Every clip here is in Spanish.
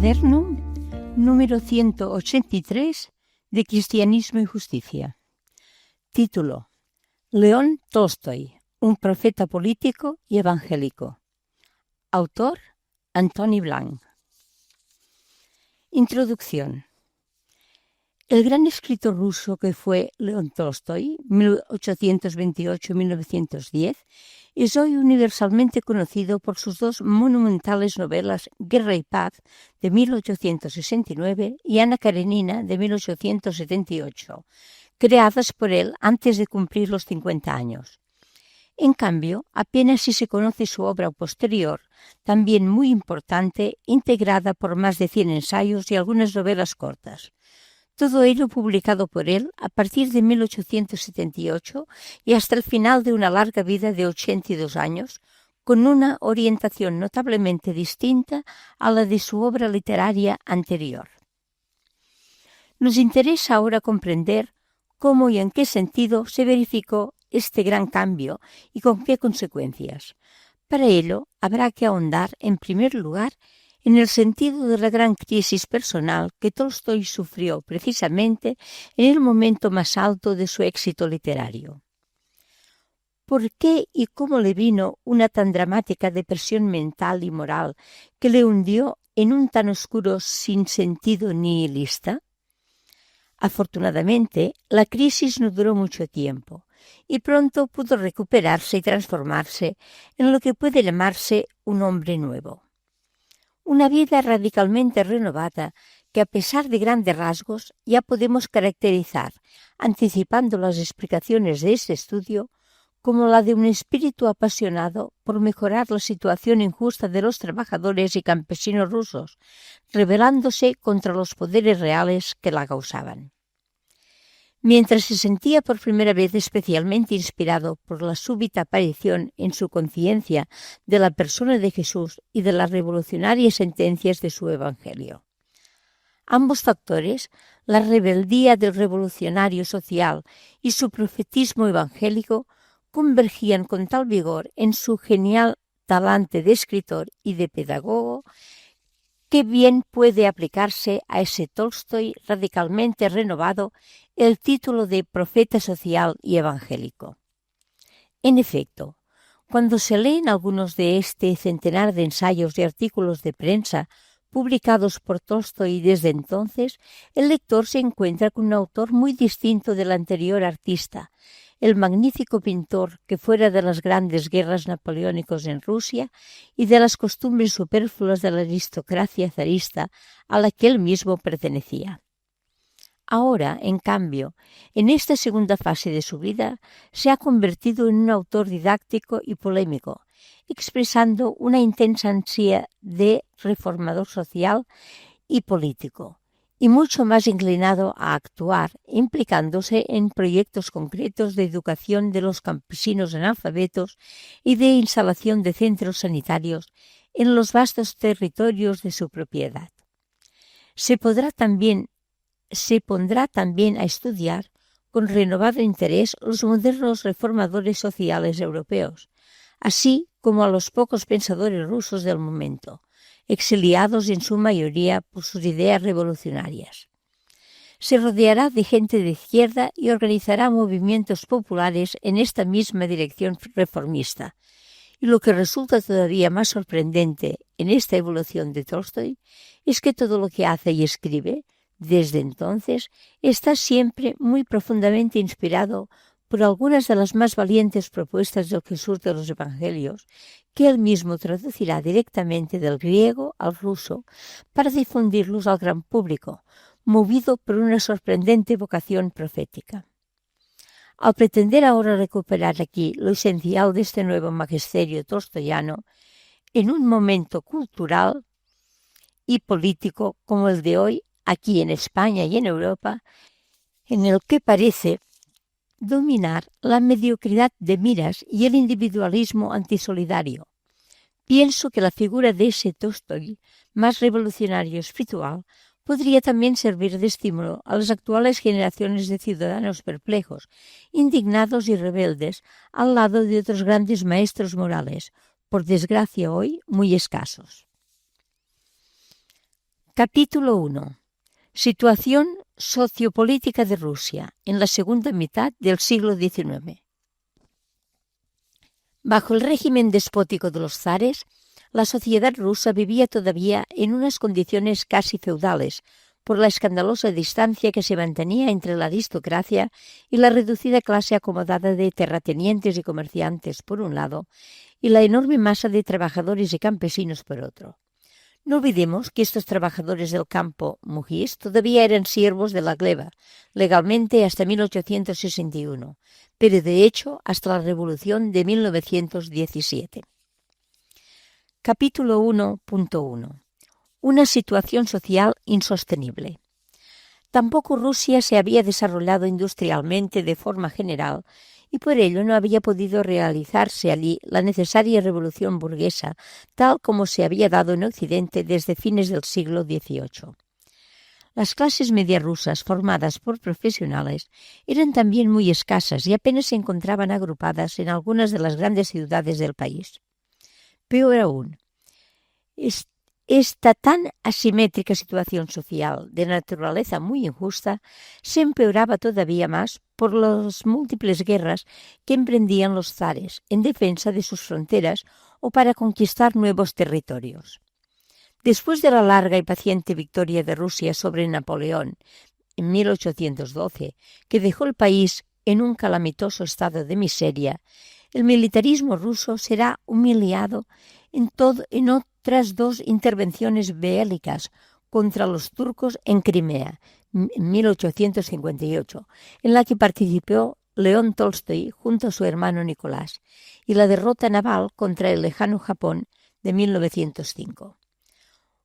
Modernum, número 183, de Cristianismo y Justicia. Título: León Tolstoy, un profeta político y evangélico. Autor: Antoni Blanch. Introducción. El gran escritor ruso que fue León Tolstoy, 1828-1910, es hoy universalmente conocido por sus dos monumentales novelas Guerra y Paz, de 1869, y Ana Karenina, de 1878, creadas por él antes de cumplir los 50 años. En cambio, apenas si se conoce su obra posterior, también muy importante, integrada por más de 100 ensayos y algunas novelas cortas. Todo ello publicado por él a partir de 1878 y hasta el final de una larga vida de 82 años, con una orientación notablemente distinta a la de su obra literaria anterior. Nos interesa ahora comprender cómo y en qué sentido se verificó este gran cambio y con qué consecuencias. Para ello, habrá que ahondar, en primer lugar, en el sentido de la gran crisis personal que Tolstoy sufrió precisamente en el momento más alto de su éxito literario. ¿Por qué y cómo le vino una tan dramática depresión mental y moral que le hundió en un tan oscuro sinsentido nihilista? Afortunadamente, la crisis no duró mucho tiempo y pronto pudo recuperarse y transformarse en lo que puede llamarse un hombre nuevo. Una vida radicalmente renovada que, a pesar de grandes rasgos, ya podemos caracterizar, anticipando las explicaciones de este estudio, como la de un espíritu apasionado por mejorar la situación injusta de los trabajadores y campesinos rusos, rebelándose contra los poderes reales que la causaban. Mientras se sentía por primera vez especialmente inspirado por la súbita aparición en su conciencia de la persona de Jesús y de las revolucionarias sentencias de su Evangelio. Ambos factores, la rebeldía del revolucionario social y su profetismo evangélico, convergían con tal vigor en su genial talante de escritor y de pedagogo que bien puede aplicarse a ese Tolstoy radicalmente renovado el título de profeta social y evangélico. En efecto, cuando se leen algunos de este centenar de ensayos y artículos de prensa publicados por Tolstoy desde entonces, el lector se encuentra con un autor muy distinto del anterior artista, el magnífico pintor que fuera de las grandes guerras napoleónicas en Rusia y de las costumbres superfluas de la aristocracia zarista a la que él mismo pertenecía. Ahora, en cambio, en esta segunda fase de su vida, se ha convertido en un autor didáctico y polémico, expresando una intensa ansia de reformador social y político, y mucho más inclinado a actuar, implicándose en proyectos concretos de educación de los campesinos analfabetos y de instalación de centros sanitarios en los vastos territorios de su propiedad. Se pondrá también a estudiar con renovado interés los modernos reformadores sociales europeos, así como a los pocos pensadores rusos del momento, exiliados en su mayoría por sus ideas revolucionarias. Se rodeará de gente de izquierda y organizará movimientos populares en esta misma dirección reformista. Y lo que resulta todavía más sorprendente en esta evolución de Tolstoy es que todo lo que hace y escribe, desde entonces, está siempre muy profundamente inspirado por algunas de las más valientes propuestas del Jesús de los Evangelios, que él mismo traducirá directamente del griego al ruso para difundirlos al gran público, movido por una sorprendente vocación profética. Al pretender ahora recuperar aquí lo esencial de este nuevo magisterio tolstoyano, en un momento cultural y político como el de hoy, aquí en España y en Europa, en el que parece dominar la mediocridad de miras y el individualismo antisolidario. Pienso que la figura de ese Tolstoy, más revolucionario espiritual, podría también servir de estímulo a las actuales generaciones de ciudadanos perplejos, indignados y rebeldes, al lado de otros grandes maestros morales, por desgracia hoy muy escasos. Capítulo 1. Situación sociopolítica de Rusia en la segunda mitad del siglo XIX. Bajo el régimen despótico de los zares, la sociedad rusa vivía todavía en unas condiciones casi feudales, por la escandalosa distancia que se mantenía entre la aristocracia y la reducida clase acomodada de terratenientes y comerciantes, por un lado, y la enorme masa de trabajadores y campesinos, por otro. No olvidemos que estos trabajadores del campo mujís todavía eran siervos de la gleba, legalmente hasta 1861, pero de hecho hasta la Revolución de 1917. Capítulo 1.1. Una situación social insostenible. Tampoco Rusia se había desarrollado industrialmente de forma general y por ello no había podido realizarse allí la necesaria revolución burguesa, tal como se había dado en Occidente desde fines del siglo XVIII. Las clases medias rusas formadas por profesionales eran también muy escasas y apenas se encontraban agrupadas en algunas de las grandes ciudades del país. Peor aún, esta tan asimétrica situación social de naturaleza muy injusta se empeoraba todavía más por las múltiples guerras que emprendían los zares en defensa de sus fronteras o para conquistar nuevos territorios. Después de la larga y paciente victoria de Rusia sobre Napoleón en 1812, que dejó el país en un calamitoso estado de miseria, el militarismo ruso será humillado en otras dos intervenciones bélicas contra los turcos en Crimea, en 1858, en la que participó León Tolstoy junto a su hermano Nicolás, y la derrota naval contra el lejano Japón de 1905.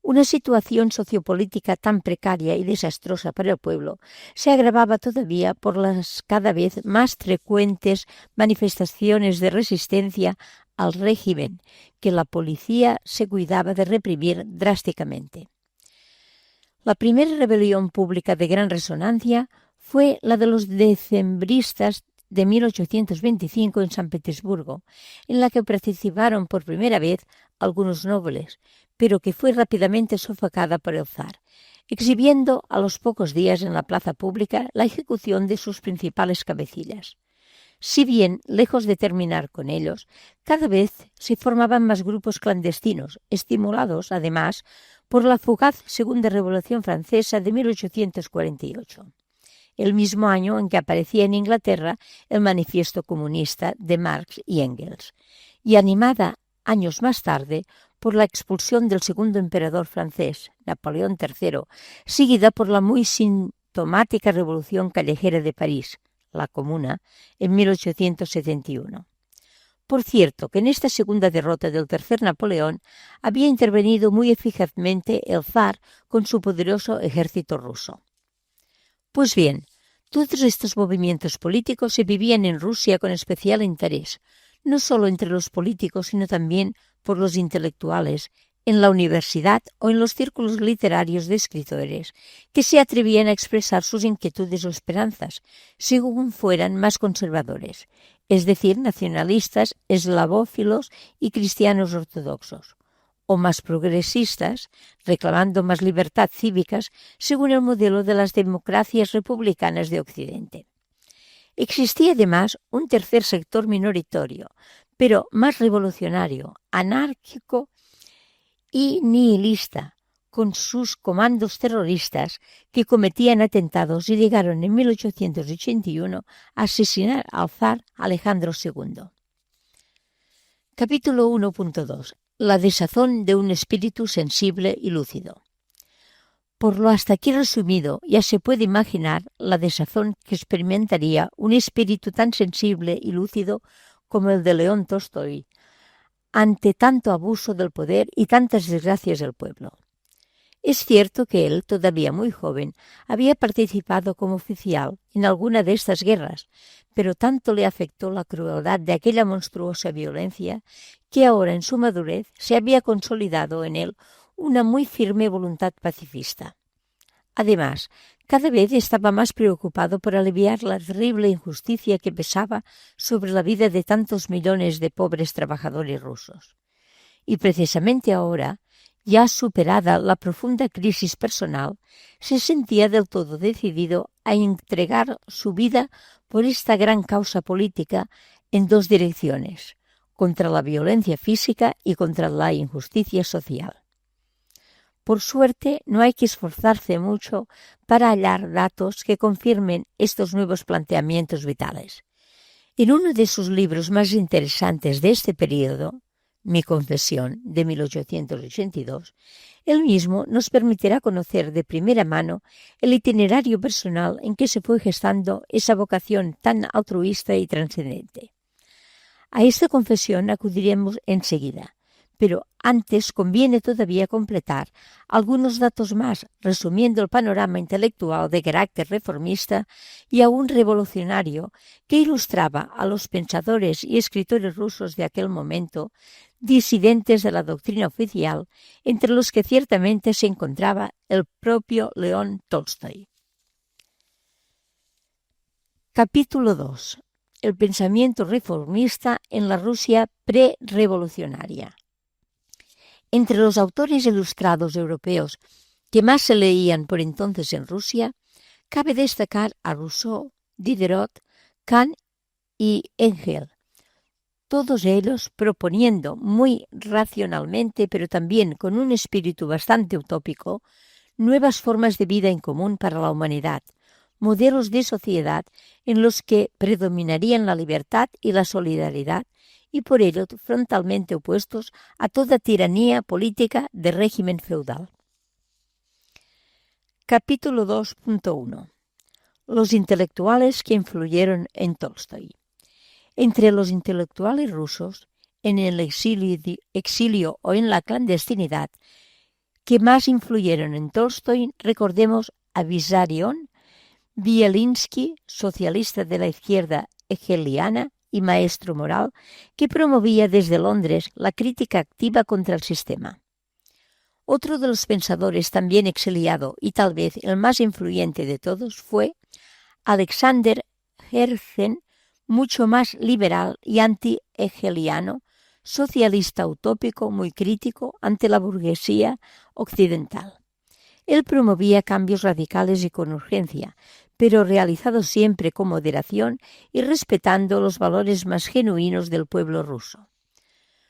Una situación sociopolítica tan precaria y desastrosa para el pueblo se agravaba todavía por las cada vez más frecuentes manifestaciones de resistencia al régimen que la policía se cuidaba de reprimir drásticamente. La primera rebelión pública de gran resonancia fue la de los decembristas de 1825 en San Petersburgo, en la que participaron por primera vez algunos nobles, pero que fue rápidamente sofocada por el zar, exhibiendo a los pocos días en la plaza pública la ejecución de sus principales cabecillas. Si bien, lejos de terminar con ellos, cada vez se formaban más grupos clandestinos, estimulados, además, por la fugaz Segunda Revolución Francesa de 1848, el mismo año en que aparecía en Inglaterra el Manifiesto Comunista de Marx y Engels, y animada años más tarde por la expulsión del segundo emperador francés, Napoleón III, seguida por la muy sintomática Revolución Callejera de París, la Comuna, en 1871. Por cierto, que en esta segunda derrota del tercer Napoleón había intervenido muy eficazmente el zar con su poderoso ejército ruso. Pues bien, todos estos movimientos políticos se vivían en Rusia con especial interés, no solo entre los políticos, sino también por los intelectuales, en la universidad o en los círculos literarios de escritores, que se atrevían a expresar sus inquietudes o esperanzas, según fueran más conservadores, es decir, nacionalistas, eslavófilos y cristianos ortodoxos, o más progresistas, reclamando más libertad cívicas según el modelo de las democracias republicanas de Occidente. Existía además un tercer sector minoritario, pero más revolucionario, anárquico y nihilista, con sus comandos terroristas que cometían atentados y llegaron en 1881 a asesinar al zar Alejandro II. Capítulo 1.2. La desazón de un espíritu sensible y lúcido. Por lo hasta aquí resumido, ya se puede imaginar la desazón que experimentaría un espíritu tan sensible y lúcido como el de León Tolstoy ante tanto abuso del poder y tantas desgracias del pueblo. Es cierto que él, todavía muy joven, había participado como oficial en alguna de estas guerras, pero tanto le afectó la crueldad de aquella monstruosa violencia que ahora en su madurez se había consolidado en él una muy firme voluntad pacifista. Además, cada vez estaba más preocupado por aliviar la terrible injusticia que pesaba sobre la vida de tantos millones de pobres trabajadores rusos. Y precisamente ahora, ya superada la profunda crisis personal, se sentía del todo decidido a entregar su vida por esta gran causa política en dos direcciones, contra la violencia física y contra la injusticia social. Por suerte, no hay que esforzarse mucho para hallar datos que confirmen estos nuevos planteamientos vitales. En uno de sus libros más interesantes de este periodo, Mi Confesión, de 1882, él mismo nos permitirá conocer de primera mano el itinerario personal en que se fue gestando esa vocación tan altruista y trascendente. A esta confesión acudiremos enseguida, pero antes conviene todavía completar algunos datos más, resumiendo el panorama intelectual de carácter reformista y aún revolucionario que ilustraba a los pensadores y escritores rusos de aquel momento, disidentes de la doctrina oficial, entre los que ciertamente se encontraba el propio León Tolstói. Capítulo 2. El pensamiento reformista en la Rusia pre-revolucionaria. Entre los autores ilustrados europeos que más se leían por entonces en Rusia, cabe destacar a Rousseau, Diderot, Kant y Engels, todos ellos proponiendo muy racionalmente, pero también con un espíritu bastante utópico, nuevas formas de vida en común para la humanidad, modelos de sociedad en los que predominarían la libertad y la solidaridad, y por ello frontalmente opuestos a toda tiranía política de régimen feudal. Capítulo 2.1. Los intelectuales que influyeron en Tolstói. Entre los intelectuales rusos, en el exilio o en la clandestinidad, que más influyeron en Tolstói, recordemos a Vissarion, Bielinsky, socialista de la izquierda hegeliana y maestro moral, que promovía desde Londres la crítica activa contra el sistema. Otro de los pensadores también exiliado y tal vez el más influyente de todos fue Alexander Herzen, mucho más liberal y anti-hegeliano, socialista utópico muy crítico ante la burguesía occidental. Él promovía cambios radicales y con urgencia, pero realizados siempre con moderación y respetando los valores más genuinos del pueblo ruso.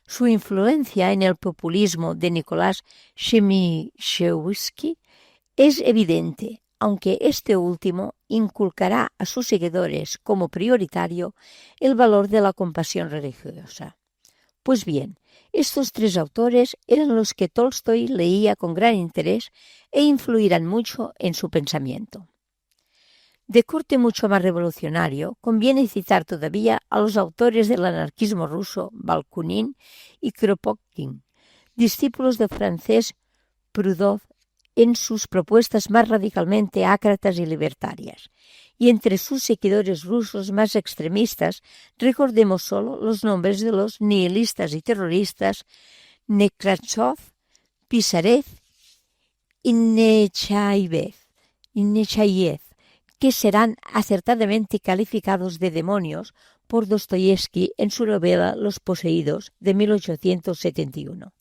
Su influencia en el populismo de Nicolás Chmielewski es evidente, aunque este último inculcará a sus seguidores como prioritario el valor de la compasión religiosa. Pues bien, estos tres autores eran los que Tolstói leía con gran interés e influirán mucho en su pensamiento. De corte mucho más revolucionario, conviene citar todavía a los autores del anarquismo ruso Bakunin y Kropotkin, discípulos del francés Proudhon en sus propuestas más radicalmente ácratas y libertarias, y entre sus seguidores rusos más extremistas recordemos solo los nombres de los nihilistas y terroristas Nekrasov, Pisarev y Nechayev, que serán acertadamente calificados de demonios por Dostoyevsky en su novela Los poseídos de 1871.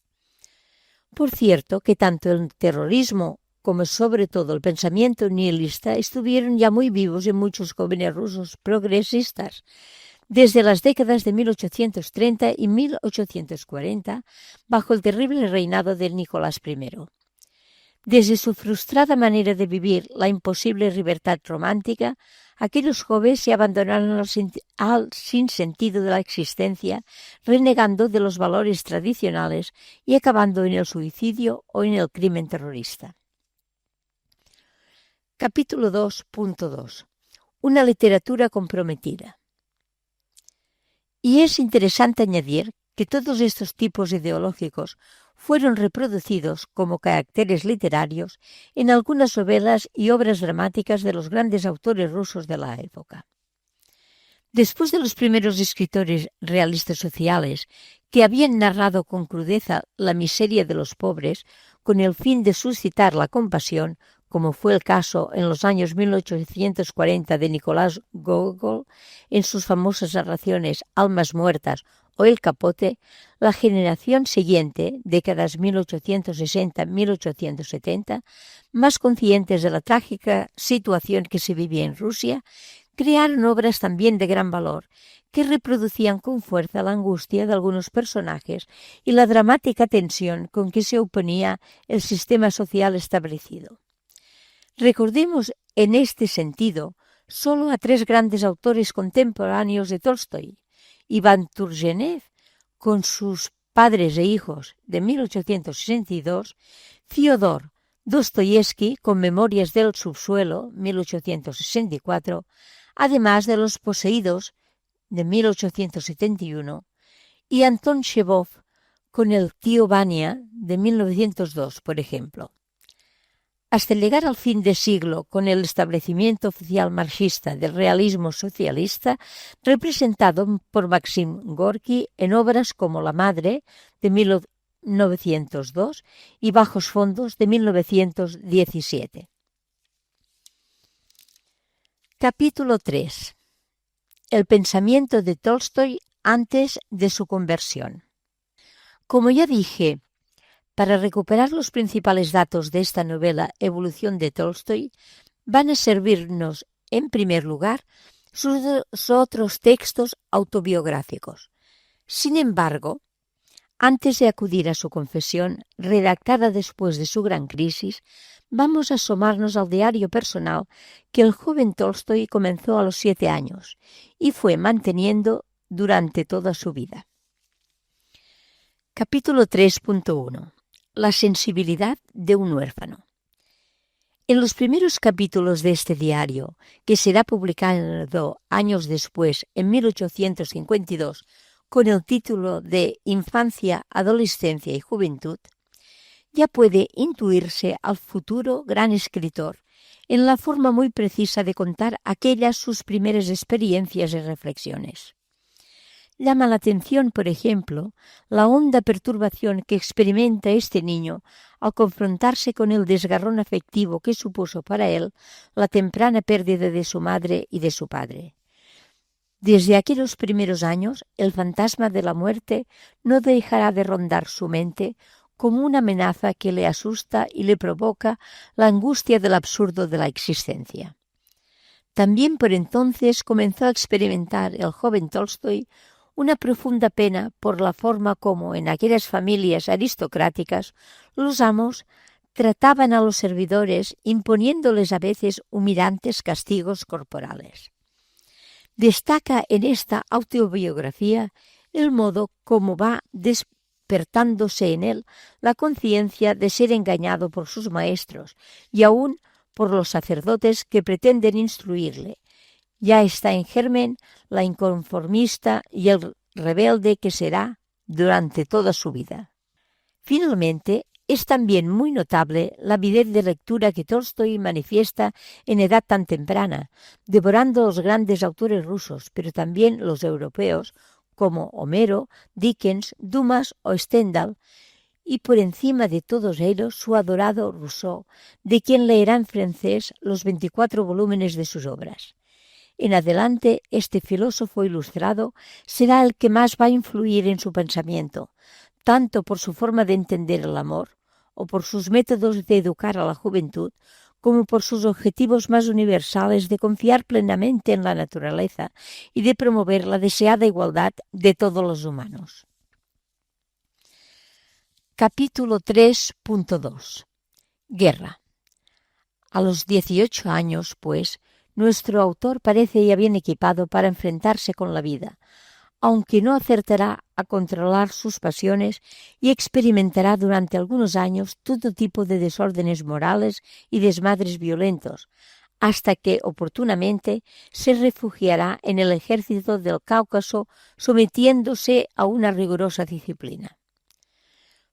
Por cierto que tanto el terrorismo como sobre todo el pensamiento nihilista estuvieron ya muy vivos en muchos jóvenes rusos progresistas, desde las décadas de 1830 y 1840, bajo el terrible reinado de Nicolás I. Desde su frustrada manera de vivir la imposible libertad romántica, aquellos jóvenes se abandonaron al sinsentido de la existencia, renegando de los valores tradicionales y acabando en el suicidio o en el crimen terrorista. Capítulo 2.2. Una literatura comprometida. Y es interesante añadir que todos estos tipos ideológicos fueron reproducidos como caracteres literarios en algunas novelas y obras dramáticas de los grandes autores rusos de la época. Después de los primeros escritores realistas sociales que habían narrado con crudeza la miseria de los pobres con el fin de suscitar la compasión, como fue el caso en los años 1840 de Nicolás Gogol en sus famosas narraciones Almas muertas o El Capote, la generación siguiente, décadas 1860-1870, más conscientes de la trágica situación que se vivía en Rusia, crearon obras también de gran valor, que reproducían con fuerza la angustia de algunos personajes y la dramática tensión con que se oponía el sistema social establecido. Recordemos en este sentido solo a tres grandes autores contemporáneos de Tolstói: Iván Turgenev, con sus Padres e hijos, de 1862, Fyodor Dostoyevsky, con Memorias del subsuelo, 1864, además de Los poseídos, de 1871, y Anton Chejov, con El tío Vania, de 1902, por ejemplo. Hasta llegar al fin de siglo con el establecimiento oficial marxista del realismo socialista, representado por Maxim Gorki en obras como La madre, de 1902, y Bajos fondos, de 1917. Capítulo 3. El pensamiento de Tolstói antes de su conversión. Como ya dije, para recuperar los principales datos de esta novela Evolución de Tolstói, van a servirnos, en primer lugar, sus otros textos autobiográficos. Sin embargo, antes de acudir a su confesión, redactada después de su gran crisis, vamos a asomarnos al diario personal que el joven Tolstói comenzó a los 7 años y fue manteniendo durante toda su vida. Capítulo 3.1. La sensibilidad de un huérfano. En los primeros capítulos de este diario, que será publicado años después, en 1852, con el título de Infancia, Adolescencia y Juventud, ya puede intuirse al futuro gran escritor en la forma muy precisa de contar aquellas sus primeras experiencias y reflexiones. Llama la atención, por ejemplo, la honda perturbación que experimenta este niño al confrontarse con el desgarrón afectivo que supuso para él la temprana pérdida de su madre y de su padre. Desde aquellos primeros años, el fantasma de la muerte no dejará de rondar su mente como una amenaza que le asusta y le provoca la angustia del absurdo de la existencia. También por entonces comenzó a experimentar el joven Tolstói una profunda pena por la forma como en aquellas familias aristocráticas los amos trataban a los servidores, imponiéndoles a veces humillantes castigos corporales. Destaca en esta autobiografía el modo como va despertándose en él la conciencia de ser engañado por sus maestros y aún por los sacerdotes que pretenden instruirle. Ya está en germen la inconformista y el rebelde que será durante toda su vida. Finalmente, es también muy notable la avidez de lectura que Tolstói manifiesta en edad tan temprana, devorando los grandes autores rusos, pero también los europeos, como Homero, Dickens, Dumas o Stendhal, y por encima de todos ellos su adorado Rousseau, de quien leerá en francés los 24 volúmenes de sus obras. En adelante, este filósofo ilustrado será el que más va a influir en su pensamiento, tanto por su forma de entender el amor, o por sus métodos de educar a la juventud, como por sus objetivos más universales de confiar plenamente en la naturaleza y de promover la deseada igualdad de todos los humanos. Capítulo 3.2. Guerra. A los 18 años, pues, nuestro autor parece ya bien equipado para enfrentarse con la vida, aunque no acertará a controlar sus pasiones y experimentará durante algunos años todo tipo de desórdenes morales y desmadres violentos, hasta que oportunamente se refugiará en el ejército del Cáucaso, sometiéndose a una rigurosa disciplina.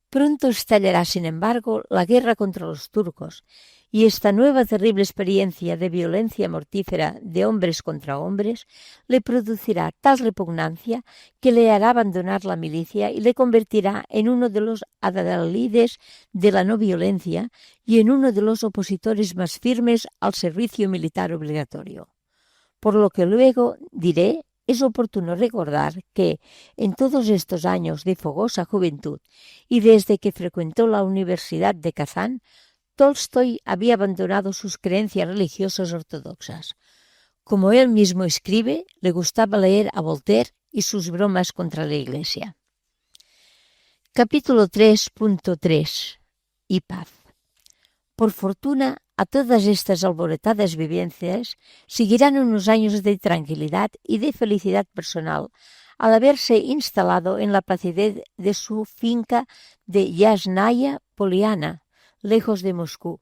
Pronto estallará, sin embargo, la guerra contra los turcos, y esta nueva terrible experiencia de violencia mortífera de hombres contra hombres le producirá tal repugnancia que le hará abandonar la milicia y le convertirá en uno de los adalides de la no violencia y en uno de los opositores más firmes al servicio militar obligatorio. Por lo que luego diré, es oportuno recordar que, en todos estos años de fogosa juventud y desde que frecuentó la Universidad de Kazán, Tolstói había abandonado sus creencias religiosas ortodoxas. Como él mismo escribe, le gustaba leer a Voltaire y sus bromas contra la Iglesia. Capítulo 3.3. Y paz. Por fortuna, a todas estas alborotadas vivencias seguirán unos años de tranquilidad y de felicidad personal al haberse instalado en la placidez de su finca de Yasnaya Poliana, lejos de Moscú,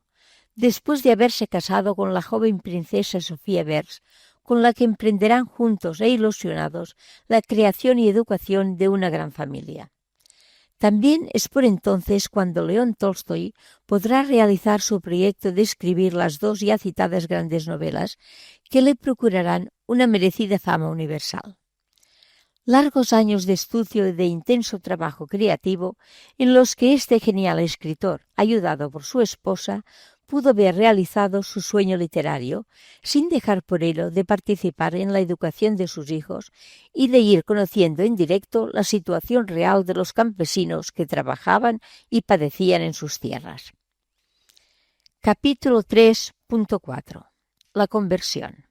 después de haberse casado con la joven princesa Sofía Vers, con la que emprenderán juntos e ilusionados la creación y educación de una gran familia. También es por entonces cuando León Tolstói podrá realizar su proyecto de escribir las dos ya citadas grandes novelas que le procurarán una merecida fama universal. Largos años de estudio y de intenso trabajo creativo en los que este genial escritor, ayudado por su esposa, pudo ver realizado su sueño literario, sin dejar por ello de participar en la educación de sus hijos y de ir conociendo en directo la situación real de los campesinos que trabajaban y padecían en sus tierras. Capítulo 3.4. La conversión.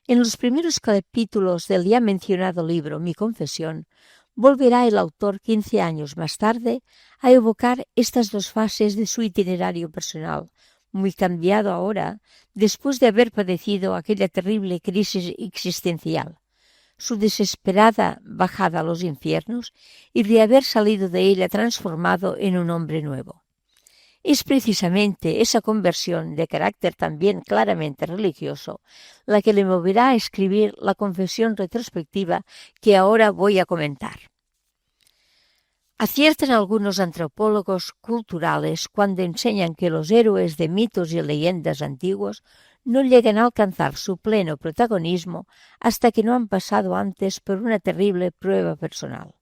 En los primeros capítulos del ya mencionado libro Mi Confesión, volverá el autor 15 años más tarde a evocar estas dos fases de su itinerario personal, muy cambiado ahora después de haber padecido aquella terrible crisis existencial, su desesperada bajada a los infiernos y de haber salido de ella transformado en un hombre nuevo. Es precisamente esa conversión de carácter también claramente religioso la que le moverá a escribir la confesión retrospectiva que ahora voy a comentar. Aciertan algunos antropólogos culturales cuando enseñan que los héroes de mitos y leyendas antiguos no llegan a alcanzar su pleno protagonismo hasta que no han pasado antes por una terrible prueba personal.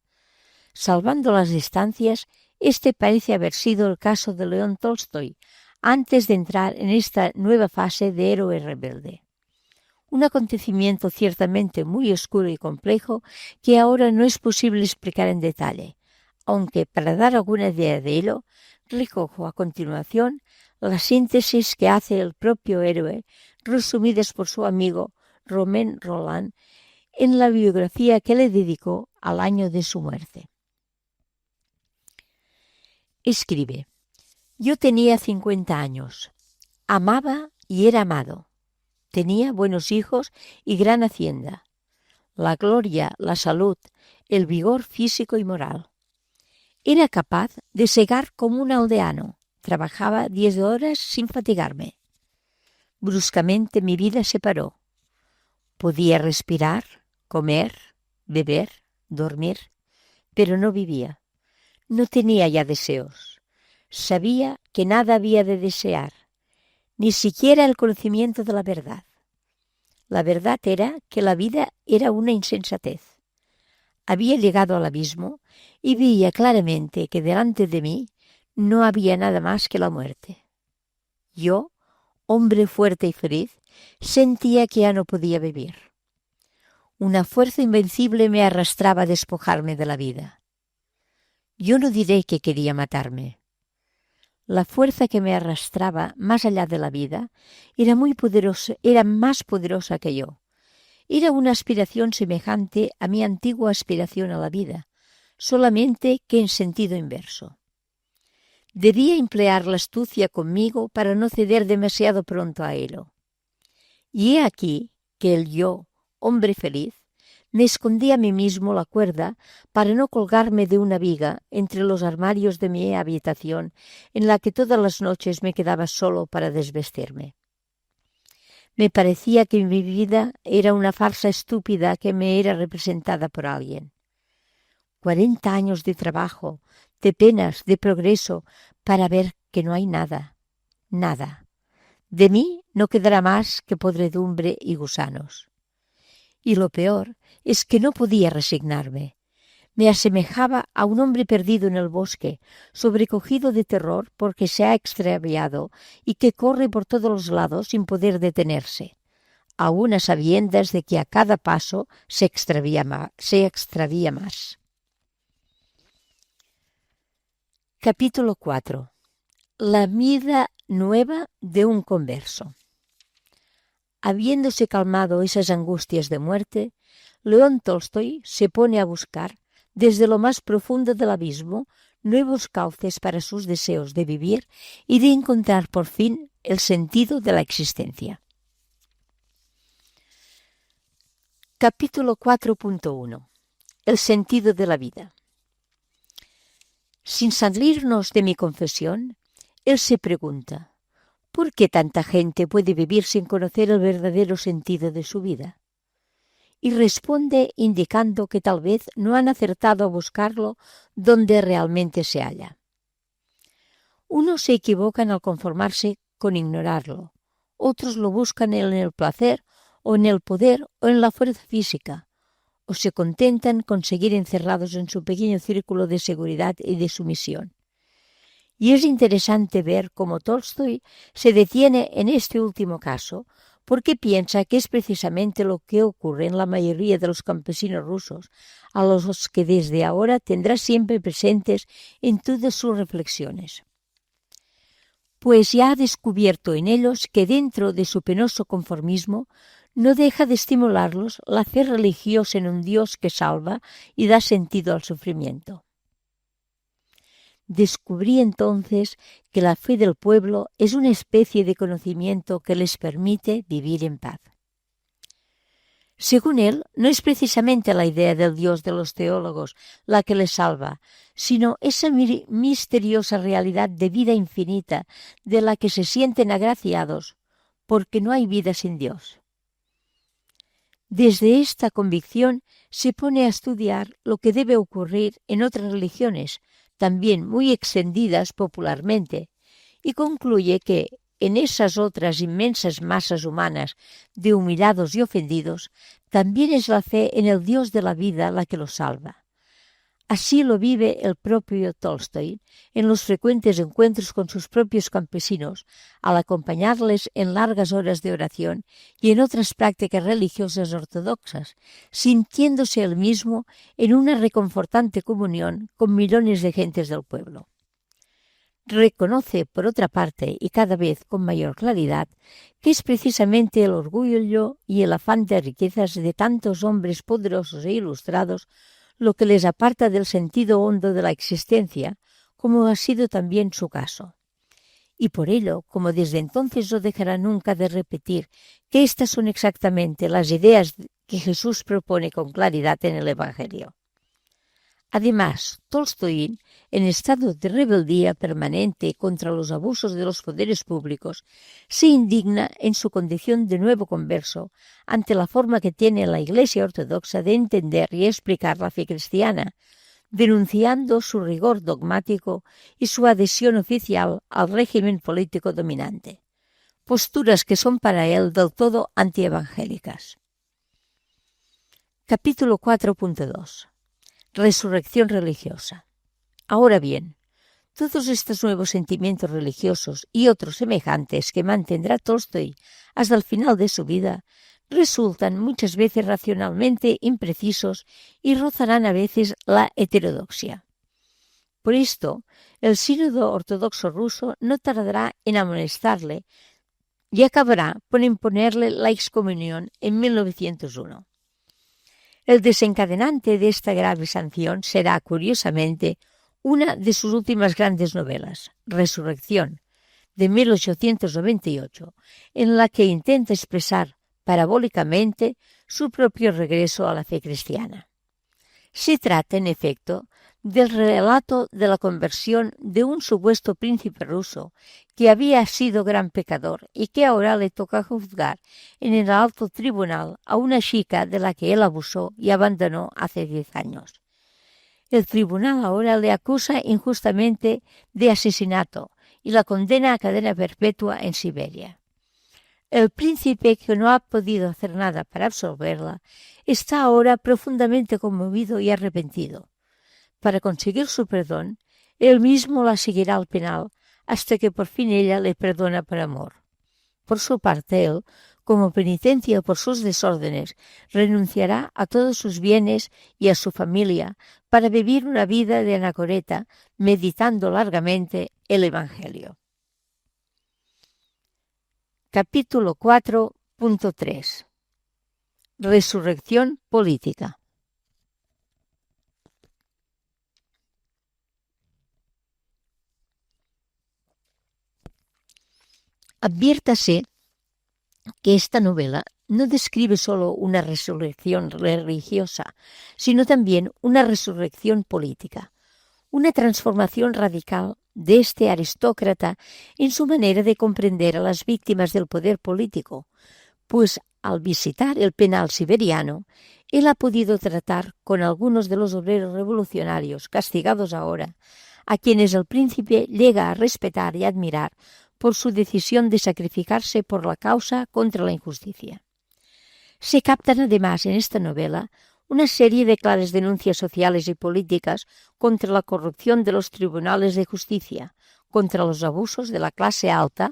Salvando las distancias, este parece haber sido el caso de León Tolstói, antes de entrar en esta nueva fase de héroe rebelde. Un acontecimiento ciertamente muy oscuro y complejo que ahora no es posible explicar en detalle, aunque para dar alguna idea de ello, recojo a continuación la síntesis que hace el propio héroe, resumidas por su amigo Romain Rolland en la biografía que le dedicó al año de su muerte. Escribe: yo tenía 50 años, amaba y era amado, tenía buenos hijos y gran hacienda, la gloria, la salud, el vigor físico y moral. Era capaz de segar como un aldeano, trabajaba 10 horas sin fatigarme. Bruscamente mi vida se paró. Podía respirar, comer, beber, dormir, pero no vivía. No tenía ya deseos. Sabía que nada había de desear, ni siquiera el conocimiento de la verdad. La verdad era que la vida era una insensatez. Había llegado al abismo y veía claramente que delante de mí no había nada más que la muerte. Yo, hombre fuerte y feliz, sentía que ya no podía vivir. Una fuerza invencible me arrastraba a despojarme de la vida. Yo no diré que quería matarme. La fuerza que me arrastraba más allá de la vida era más poderosa que yo. Era una aspiración semejante a mi antigua aspiración a la vida, solamente que en sentido inverso. Debía emplear la astucia conmigo para no ceder demasiado pronto a ello. Y he aquí que el yo, hombre feliz, me escondí a mí mismo la cuerda para no colgarme de una viga entre los armarios de mi habitación en la que todas las noches me quedaba solo para desvestirme. Me parecía que mi vida era una farsa estúpida que me era representada por alguien. 40 años de trabajo, de penas, de progreso, para ver que no hay nada, nada. De mí no quedará más que podredumbre y gusanos. Y lo peor es que no podía resignarme. Me asemejaba a un hombre perdido en el bosque, sobrecogido de terror porque se ha extraviado y que corre por todos los lados sin poder detenerse. aún a sabiendas de que a cada paso se extravía más. Capítulo 4. La vida nueva de un converso. Habiéndose calmado esas angustias de muerte, León Tolstoy se pone a buscar, desde lo más profundo del abismo, nuevos cauces para sus deseos de vivir y de encontrar por fin el sentido de la existencia. Capítulo 4.1. El sentido de la vida. Sin salirnos de mi confesión, él se pregunta: ¿por qué tanta gente puede vivir sin conocer el verdadero sentido de su vida? Y responde indicando que tal vez no han acertado a buscarlo donde realmente se halla. Unos se equivocan al conformarse con ignorarlo, otros lo buscan en el placer o en el poder o en la fuerza física, o se contentan con seguir encerrados en su pequeño círculo de seguridad y de sumisión. Y es interesante ver cómo Tolstoy se detiene en este último caso, porque piensa que es precisamente lo que ocurre en la mayoría de los campesinos rusos, a los que desde ahora tendrá siempre presentes en todas sus reflexiones. Pues ya ha descubierto en ellos que dentro de su penoso conformismo no deja de estimularlos la fe religiosa en un Dios que salva y da sentido al sufrimiento. Descubrí entonces que la fe del pueblo es una especie de conocimiento que les permite vivir en paz. Según él, no es precisamente la idea del Dios de los teólogos la que les salva, sino esa misteriosa realidad de vida infinita de la que se sienten agraciados, porque no hay vida sin Dios. Desde esta convicción se pone a estudiar lo que debe ocurrir en otras religiones, también muy extendidas popularmente, y concluye que en esas otras inmensas masas humanas de humillados y ofendidos, también es la fe en el Dios de la vida la que los salva. Así lo vive el propio Tolstoy en los frecuentes encuentros con sus propios campesinos, al acompañarles en largas horas de oración y en otras prácticas religiosas ortodoxas, sintiéndose él mismo en una reconfortante comunión con millones de gentes del pueblo. Reconoce, por otra parte, y cada vez con mayor claridad, que es precisamente el orgullo y el afán de riquezas de tantos hombres poderosos e ilustrados lo que les aparta del sentido hondo de la existencia, como ha sido también su caso. Y por ello, como desde entonces no dejará nunca de repetir que estas son exactamente las ideas que Jesús propone con claridad en el Evangelio. Además, Tolstoy, en estado de rebeldía permanente contra los abusos de los poderes públicos, se indigna en su condición de nuevo converso ante la forma que tiene la Iglesia ortodoxa de entender y explicar la fe cristiana, denunciando su rigor dogmático y su adhesión oficial al régimen político dominante, posturas que son para él del todo antievangélicas. Capítulo 4.2. Resurrección religiosa. Ahora bien, todos estos nuevos sentimientos religiosos y otros semejantes que mantendrá Tolstoy hasta el final de su vida resultan muchas veces racionalmente imprecisos y rozarán a veces la heterodoxia. Por esto, el sínodo ortodoxo ruso no tardará en amonestarle y acabará por imponerle la excomunión en 1901. El desencadenante de esta grave sanción será, curiosamente, una de sus últimas grandes novelas, Resurrección, de 1898, en la que intenta expresar parabólicamente su propio regreso a la fe cristiana. Se trata, en efecto, del relato de la conversión de un supuesto príncipe ruso que había sido gran pecador y que ahora le toca juzgar en el alto tribunal a una chica de la que él abusó y abandonó hace 10 años. El tribunal ahora le acusa injustamente de asesinato y la condena a cadena perpetua en Siberia. El príncipe, que no ha podido hacer nada para absolverla, está ahora profundamente conmovido y arrepentido. Para conseguir su perdón, él mismo la seguirá al penal hasta que por fin ella le perdona por amor. Por su parte, él, como penitencia por sus desórdenes, renunciará a todos sus bienes y a su familia para vivir una vida de anacoreta, meditando largamente el Evangelio. Capítulo 4.3. Resurrección política. Adviértase que esta novela no describe solo una resurrección religiosa, sino también una resurrección política, una transformación radical de este aristócrata en su manera de comprender a las víctimas del poder político, pues al visitar el penal siberiano, él ha podido tratar con algunos de los obreros revolucionarios castigados ahora, a quienes el príncipe llega a respetar y admirar por su decisión de sacrificarse por la causa contra la injusticia. Se captan además en esta novela una serie de claras denuncias sociales y políticas contra la corrupción de los tribunales de justicia, contra los abusos de la clase alta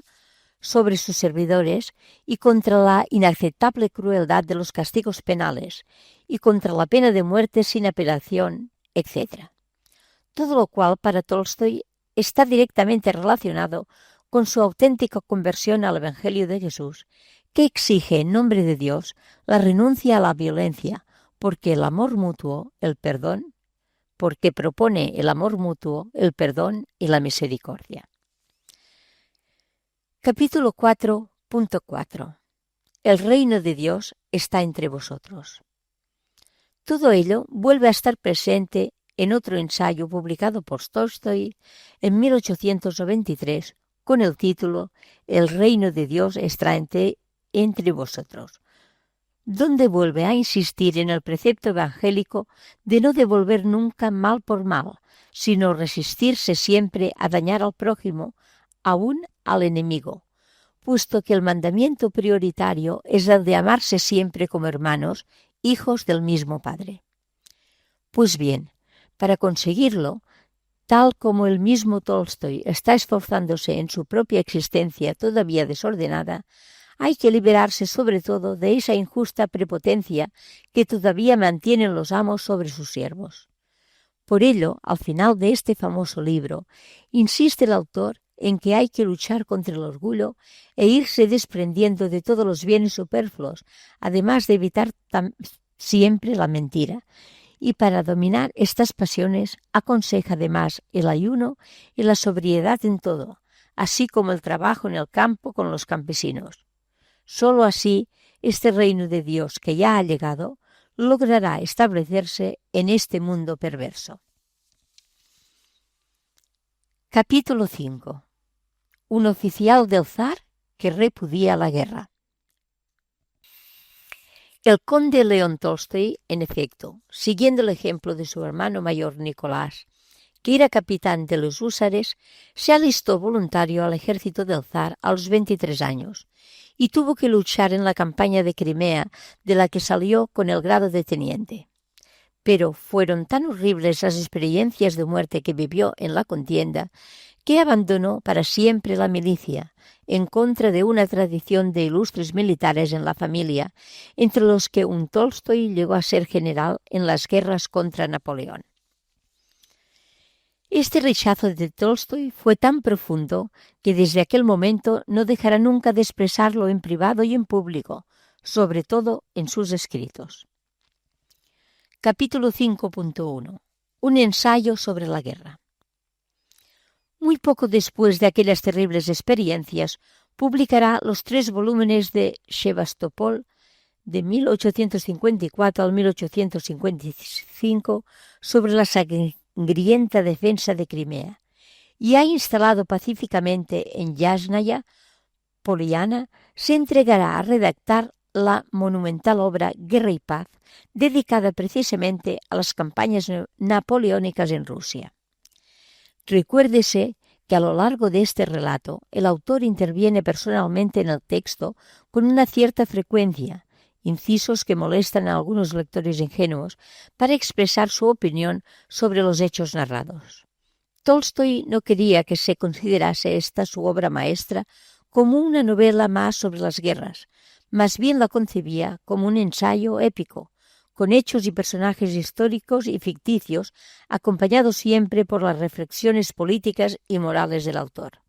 sobre sus servidores y contra la inaceptable crueldad de los castigos penales y contra la pena de muerte sin apelación, etc. Todo lo cual para Tolstoy está directamente relacionado con su auténtica conversión al Evangelio de Jesús, que exige en nombre de Dios la renuncia a la violencia, porque el amor mutuo, el perdón, porque propone el amor mutuo, el perdón y la misericordia. Capítulo 4.4. El reino de Dios está entre vosotros. Todo ello vuelve a estar presente en otro ensayo publicado por Tolstoy en 1823 con el título El reino de Dios está entre vosotros, donde vuelve a insistir en el precepto evangélico de no devolver nunca mal por mal, sino resistirse siempre a dañar al prójimo, aún al enemigo, puesto que el mandamiento prioritario es el de amarse siempre como hermanos, hijos del mismo Padre. Pues bien, para conseguirlo, tal como el mismo Tolstoy está esforzándose en su propia existencia todavía desordenada, hay que liberarse sobre todo de esa injusta prepotencia que todavía mantienen los amos sobre sus siervos. Por ello, al final de este famoso libro, insiste el autor en que hay que luchar contra el orgullo e irse desprendiendo de todos los bienes superfluos, además de evitar siempre la mentira. Y para dominar estas pasiones aconseja además el ayuno y la sobriedad en todo, así como el trabajo en el campo con los campesinos. Solo así este reino de Dios que ya ha llegado logrará establecerse en este mundo perverso. Capítulo 5. Un oficial del zar que repudia la guerra. El conde León Tolstoy, en efecto, siguiendo el ejemplo de su hermano mayor Nicolás, que era capitán de los húsares, se alistó voluntario al ejército del zar a los 23 años y tuvo que luchar en la campaña de Crimea, de la que salió con el grado de teniente. Pero fueron tan horribles las experiencias de muerte que vivió en la contienda que abandonó para siempre la milicia, en contra de una tradición de ilustres militares en la familia, entre los que un Tolstoy llegó a ser general en las guerras contra Napoleón. Este rechazo de Tolstoy fue tan profundo que desde aquel momento no dejará nunca de expresarlo en privado y en público, sobre todo en sus escritos. Capítulo 5.1. Un ensayo sobre la guerra. Muy poco después de aquellas terribles experiencias, publicará los 3 volúmenes de Sebastopol de 1854 al 1855 sobre la sangrienta defensa de Crimea, y ha instalado pacíficamente en Yasnaya Poliana, se entregará a redactar la monumental obra Guerra y Paz, dedicada precisamente a las campañas napoleónicas en Rusia. Recuérdese que a lo largo de este relato el autor interviene personalmente en el texto con una cierta frecuencia, incisos que molestan a algunos lectores ingenuos, para expresar su opinión sobre los hechos narrados. Tolstoy no quería que se considerase esta su obra maestra como una novela más sobre las guerras, más bien la concebía como un ensayo épico, con hechos y personajes históricos y ficticios, acompañados siempre por las reflexiones políticas y morales del autor.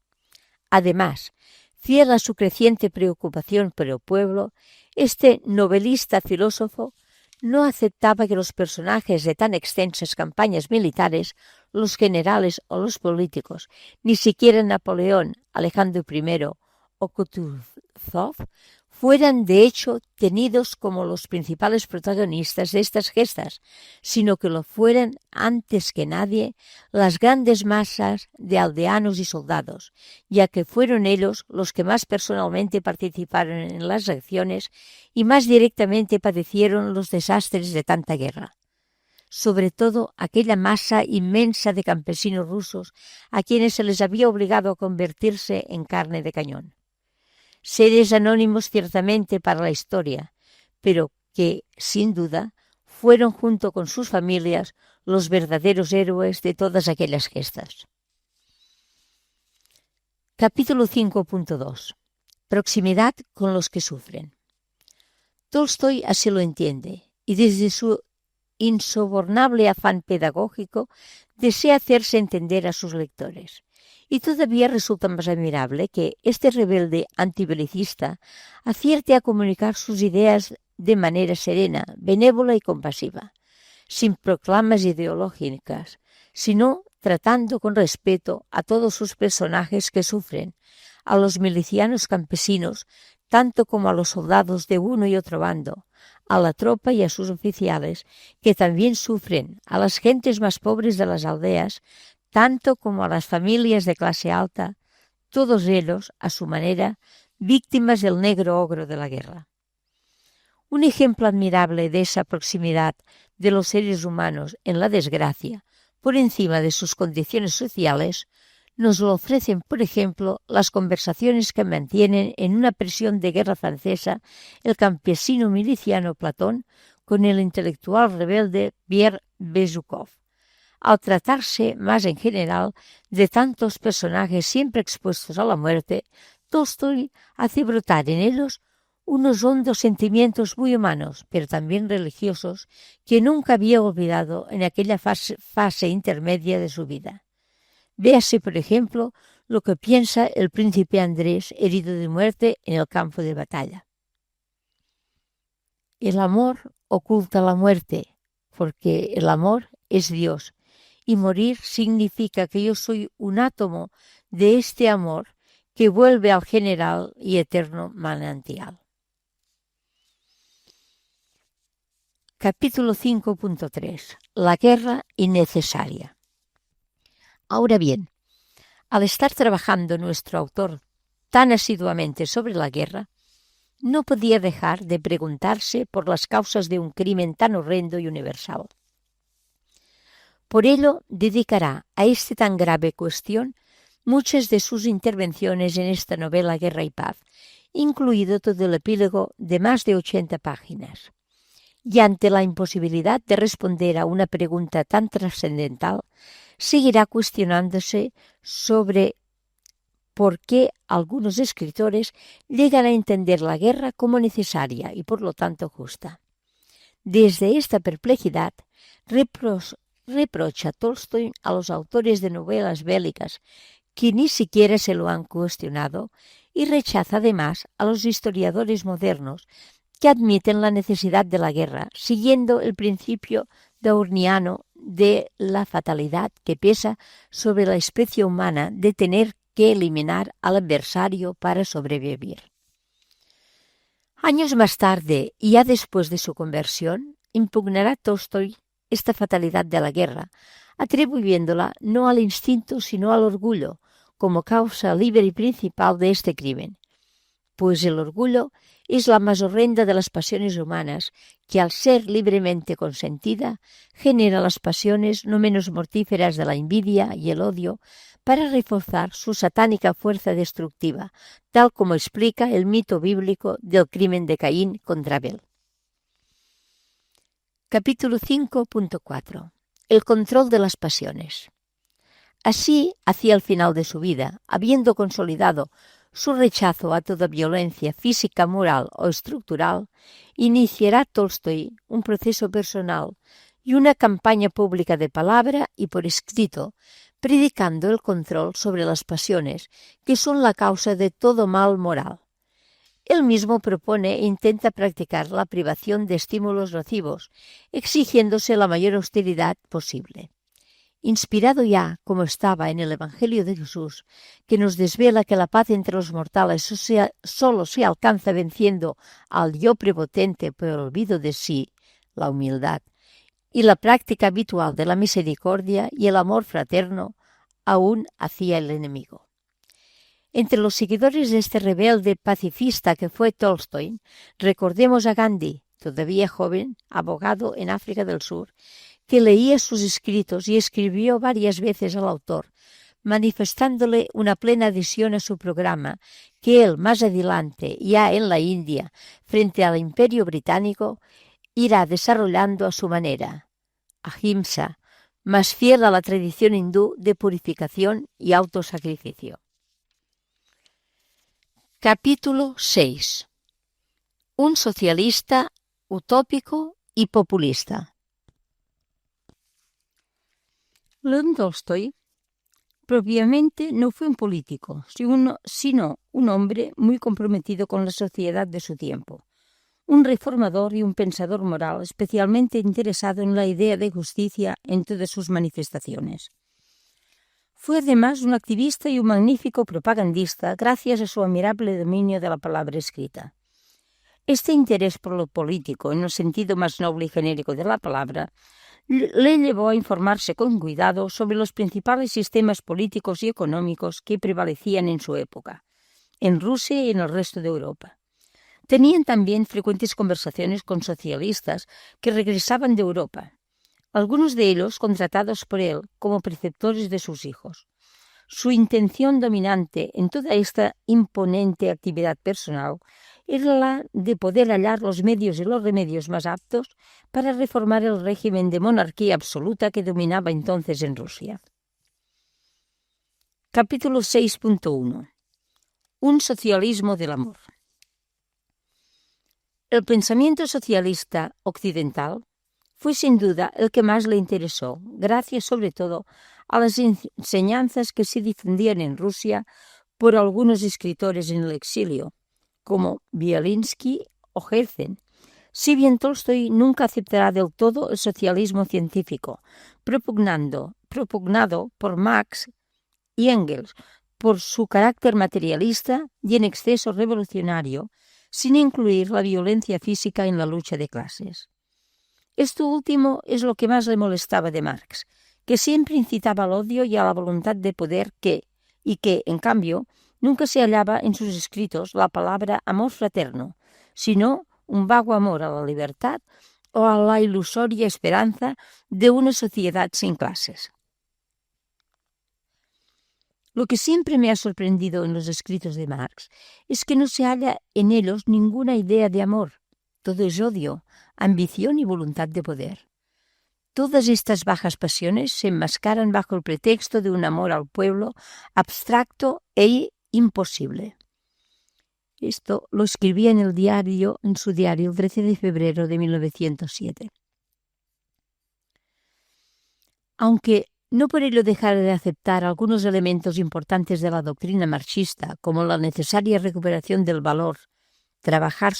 Además, fiel a su creciente preocupación por el pueblo, este novelista filósofo no aceptaba que los personajes de tan extensas campañas militares, los generales o los políticos, ni siquiera Napoleón, Alejandro I o Kutuzov, fueran de hecho tenidos como los principales protagonistas de estas gestas, sino que lo fueran antes que nadie las grandes masas de aldeanos y soldados, ya que fueron ellos los que más personalmente participaron en las acciones y más directamente padecieron los desastres de tanta guerra. Sobre todo aquella masa inmensa de campesinos rusos a quienes se les había obligado a convertirse en carne de cañón. Seres anónimos ciertamente para la historia, pero que, sin duda, fueron junto con sus familias los verdaderos héroes de todas aquellas gestas. Capítulo 5.2. Proximidad con los que sufren. Tolstói así lo entiende, y desde su insobornable afán pedagógico desea hacerse entender a sus lectores. Y todavía resulta más admirable que este rebelde antibelicista acierte a comunicar sus ideas de manera serena, benévola y compasiva, sin proclamas ideológicas, sino tratando con respeto a todos sus personajes que sufren, a los milicianos campesinos, tanto como a los soldados de uno y otro bando, a la tropa y a sus oficiales, que también sufren, a las gentes más pobres de las aldeas, tanto como a las familias de clase alta, todos ellos, a su manera, víctimas del negro ogro de la guerra. Un ejemplo admirable de esa proximidad de los seres humanos en la desgracia, por encima de sus condiciones sociales, nos lo ofrecen, por ejemplo, las conversaciones que mantienen en una prisión de guerra francesa el campesino miliciano Platón con el intelectual rebelde Pierre Bezukhov. Al tratarse, más en general, de tantos personajes siempre expuestos a la muerte, Tolstói hace brotar en ellos unos hondos sentimientos muy humanos, pero también religiosos, que nunca había olvidado en aquella fase intermedia de su vida. Véase, por ejemplo, lo que piensa el príncipe Andrés, herido de muerte en el campo de batalla. El amor oculta la muerte, porque el amor es Dios, y morir significa que yo soy un átomo de este amor que vuelve al general y eterno manantial. Capítulo 5.3. La guerra innecesaria. Ahora bien, al estar trabajando nuestro autor tan asiduamente sobre la guerra, no podía dejar de preguntarse por las causas de un crimen tan horrendo y universal. Por ello, dedicará a esta tan grave cuestión muchas de sus intervenciones en esta novela Guerra y Paz, incluido todo el epílogo de más de 80 páginas. Y ante la imposibilidad de responder a una pregunta tan trascendental, seguirá cuestionándose sobre por qué algunos escritores llegan a entender la guerra como necesaria y por lo tanto justa. Desde esta perplejidad, reprocha Tolstói a los autores de novelas bélicas que ni siquiera se lo han cuestionado y rechaza además a los historiadores modernos que admiten la necesidad de la guerra, siguiendo el principio daurniano de la fatalidad que pesa sobre la especie humana de tener que eliminar al adversario para sobrevivir. Años más tarde, y ya después de su conversión, impugnará Tolstói esta fatalidad de la guerra, atribuyéndola no al instinto sino al orgullo, como causa libre y principal de este crimen, pues el orgullo es la más horrenda de las pasiones humanas, que al ser libremente consentida, genera las pasiones no menos mortíferas de la envidia y el odio para reforzar su satánica fuerza destructiva, tal como explica el mito bíblico del crimen de Caín contra Abel. Capítulo 5.4. El control de las pasiones. Así, hacia el final de su vida, habiendo consolidado su rechazo a toda violencia física, moral o estructural, iniciará Tolstoy un proceso personal y una campaña pública de palabra y por escrito, predicando el control sobre las pasiones, que son la causa de todo mal moral. Él mismo propone e intenta practicar la privación de estímulos nocivos, exigiéndose la mayor austeridad posible. Inspirado ya, como estaba en el Evangelio de Jesús, que nos desvela que la paz entre los mortales solo se alcanza venciendo al yo prepotente por el olvido de sí, la humildad, y la práctica habitual de la misericordia y el amor fraterno, aún hacia el enemigo. Entre los seguidores de este rebelde pacifista que fue Tolstoy, recordemos a Gandhi, todavía joven, abogado en África del Sur, que leía sus escritos y escribió varias veces al autor, manifestándole una plena adhesión a su programa, que él más adelante, ya en la India, frente al Imperio Británico, irá desarrollando a su manera, ahimsa, más fiel a la tradición hindú de purificación y autosacrificio. Capítulo 6. Un socialista utópico y populista. León Tolstoy propiamente no fue un político, sino un hombre muy comprometido con la sociedad de su tiempo, un reformador y un pensador moral especialmente interesado en la idea de justicia en todas sus manifestaciones. Fue además un activista y un magnífico propagandista gracias a su admirable dominio de la palabra escrita. Este interés por lo político, en el sentido más noble y genérico de la palabra, le llevó a informarse con cuidado sobre los principales sistemas políticos y económicos que prevalecían en su época, en Rusia y en el resto de Europa. Tenían también frecuentes conversaciones con socialistas que regresaban de Europa, algunos de ellos contratados por él como preceptores de sus hijos. Su intención dominante en toda esta imponente actividad personal era la de poder hallar los medios y los remedios más aptos para reformar el régimen de monarquía absoluta que dominaba entonces en Rusia. Capítulo 6.1. Un socialismo del amor. El pensamiento socialista occidental fue sin duda el que más le interesó, gracias sobre todo a las enseñanzas que se difundían en Rusia por algunos escritores en el exilio, como Bielinsky o Herzen, si bien Tolstoy nunca aceptará del todo el socialismo científico, propugnado por Marx y Engels, por su carácter materialista y en exceso revolucionario, sin incluir la violencia física en la lucha de clases. Esto último es lo que más le molestaba de Marx, que siempre incitaba al odio y a la voluntad de poder que, en cambio, nunca se hallaba en sus escritos la palabra amor fraterno, sino un vago amor a la libertad o a la ilusoria esperanza de una sociedad sin clases. Lo que siempre me ha sorprendido en los escritos de Marx es que no se halla en ellos ninguna idea de amor. Todo es odio, ambición y voluntad de poder. Todas estas bajas pasiones se enmascaran bajo el pretexto de un amor al pueblo abstracto e imposible. Esto lo escribía en su diario el 13 de febrero de 1907. Aunque no por ello dejar de aceptar algunos elementos importantes de la doctrina marxista, como la necesaria recuperación del valor, trabajo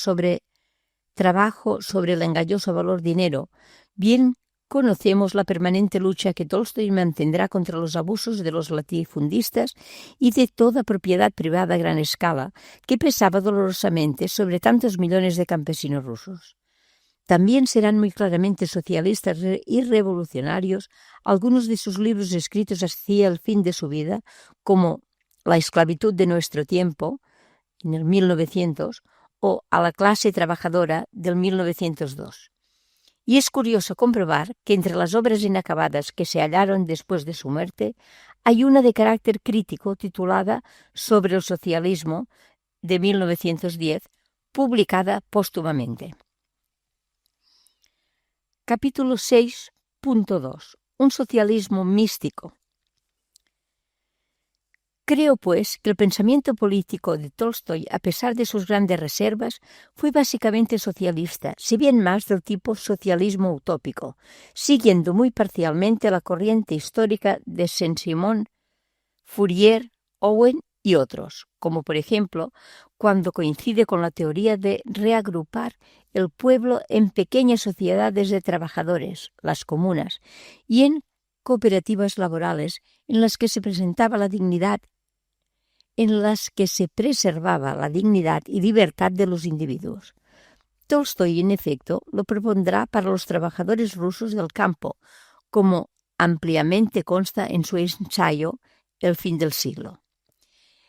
sobre el engañoso valor dinero, bien conocemos la permanente lucha que Tolstoy mantendrá contra los abusos de los latifundistas y de toda propiedad privada a gran escala que pesaba dolorosamente sobre tantos millones de campesinos rusos. También serán muy claramente socialistas y revolucionarios algunos de sus libros escritos hacia el fin de su vida, como La esclavitud de nuestro tiempo, en el 1900, o A la clase trabajadora, del 1902. Y es curioso comprobar que entre las obras inacabadas que se hallaron después de su muerte, hay una de carácter crítico titulada Sobre el socialismo, de 1910, publicada póstumamente. Capítulo 6.2. Un socialismo místico. Creo, pues, que el pensamiento político de Tolstói, a pesar de sus grandes reservas, fue básicamente socialista, si bien más del tipo socialismo utópico, siguiendo muy parcialmente la corriente histórica de Saint-Simon, Fourier, Owen y otros, como por ejemplo, cuando coincide con la teoría de reagrupar el pueblo en pequeñas sociedades de trabajadores, las comunas, y en cooperativas laborales en las que se preservaba la dignidad y libertad de los individuos. Tolstói, en efecto, lo propondrá para los trabajadores rusos del campo, como ampliamente consta en su ensayo El fin del siglo.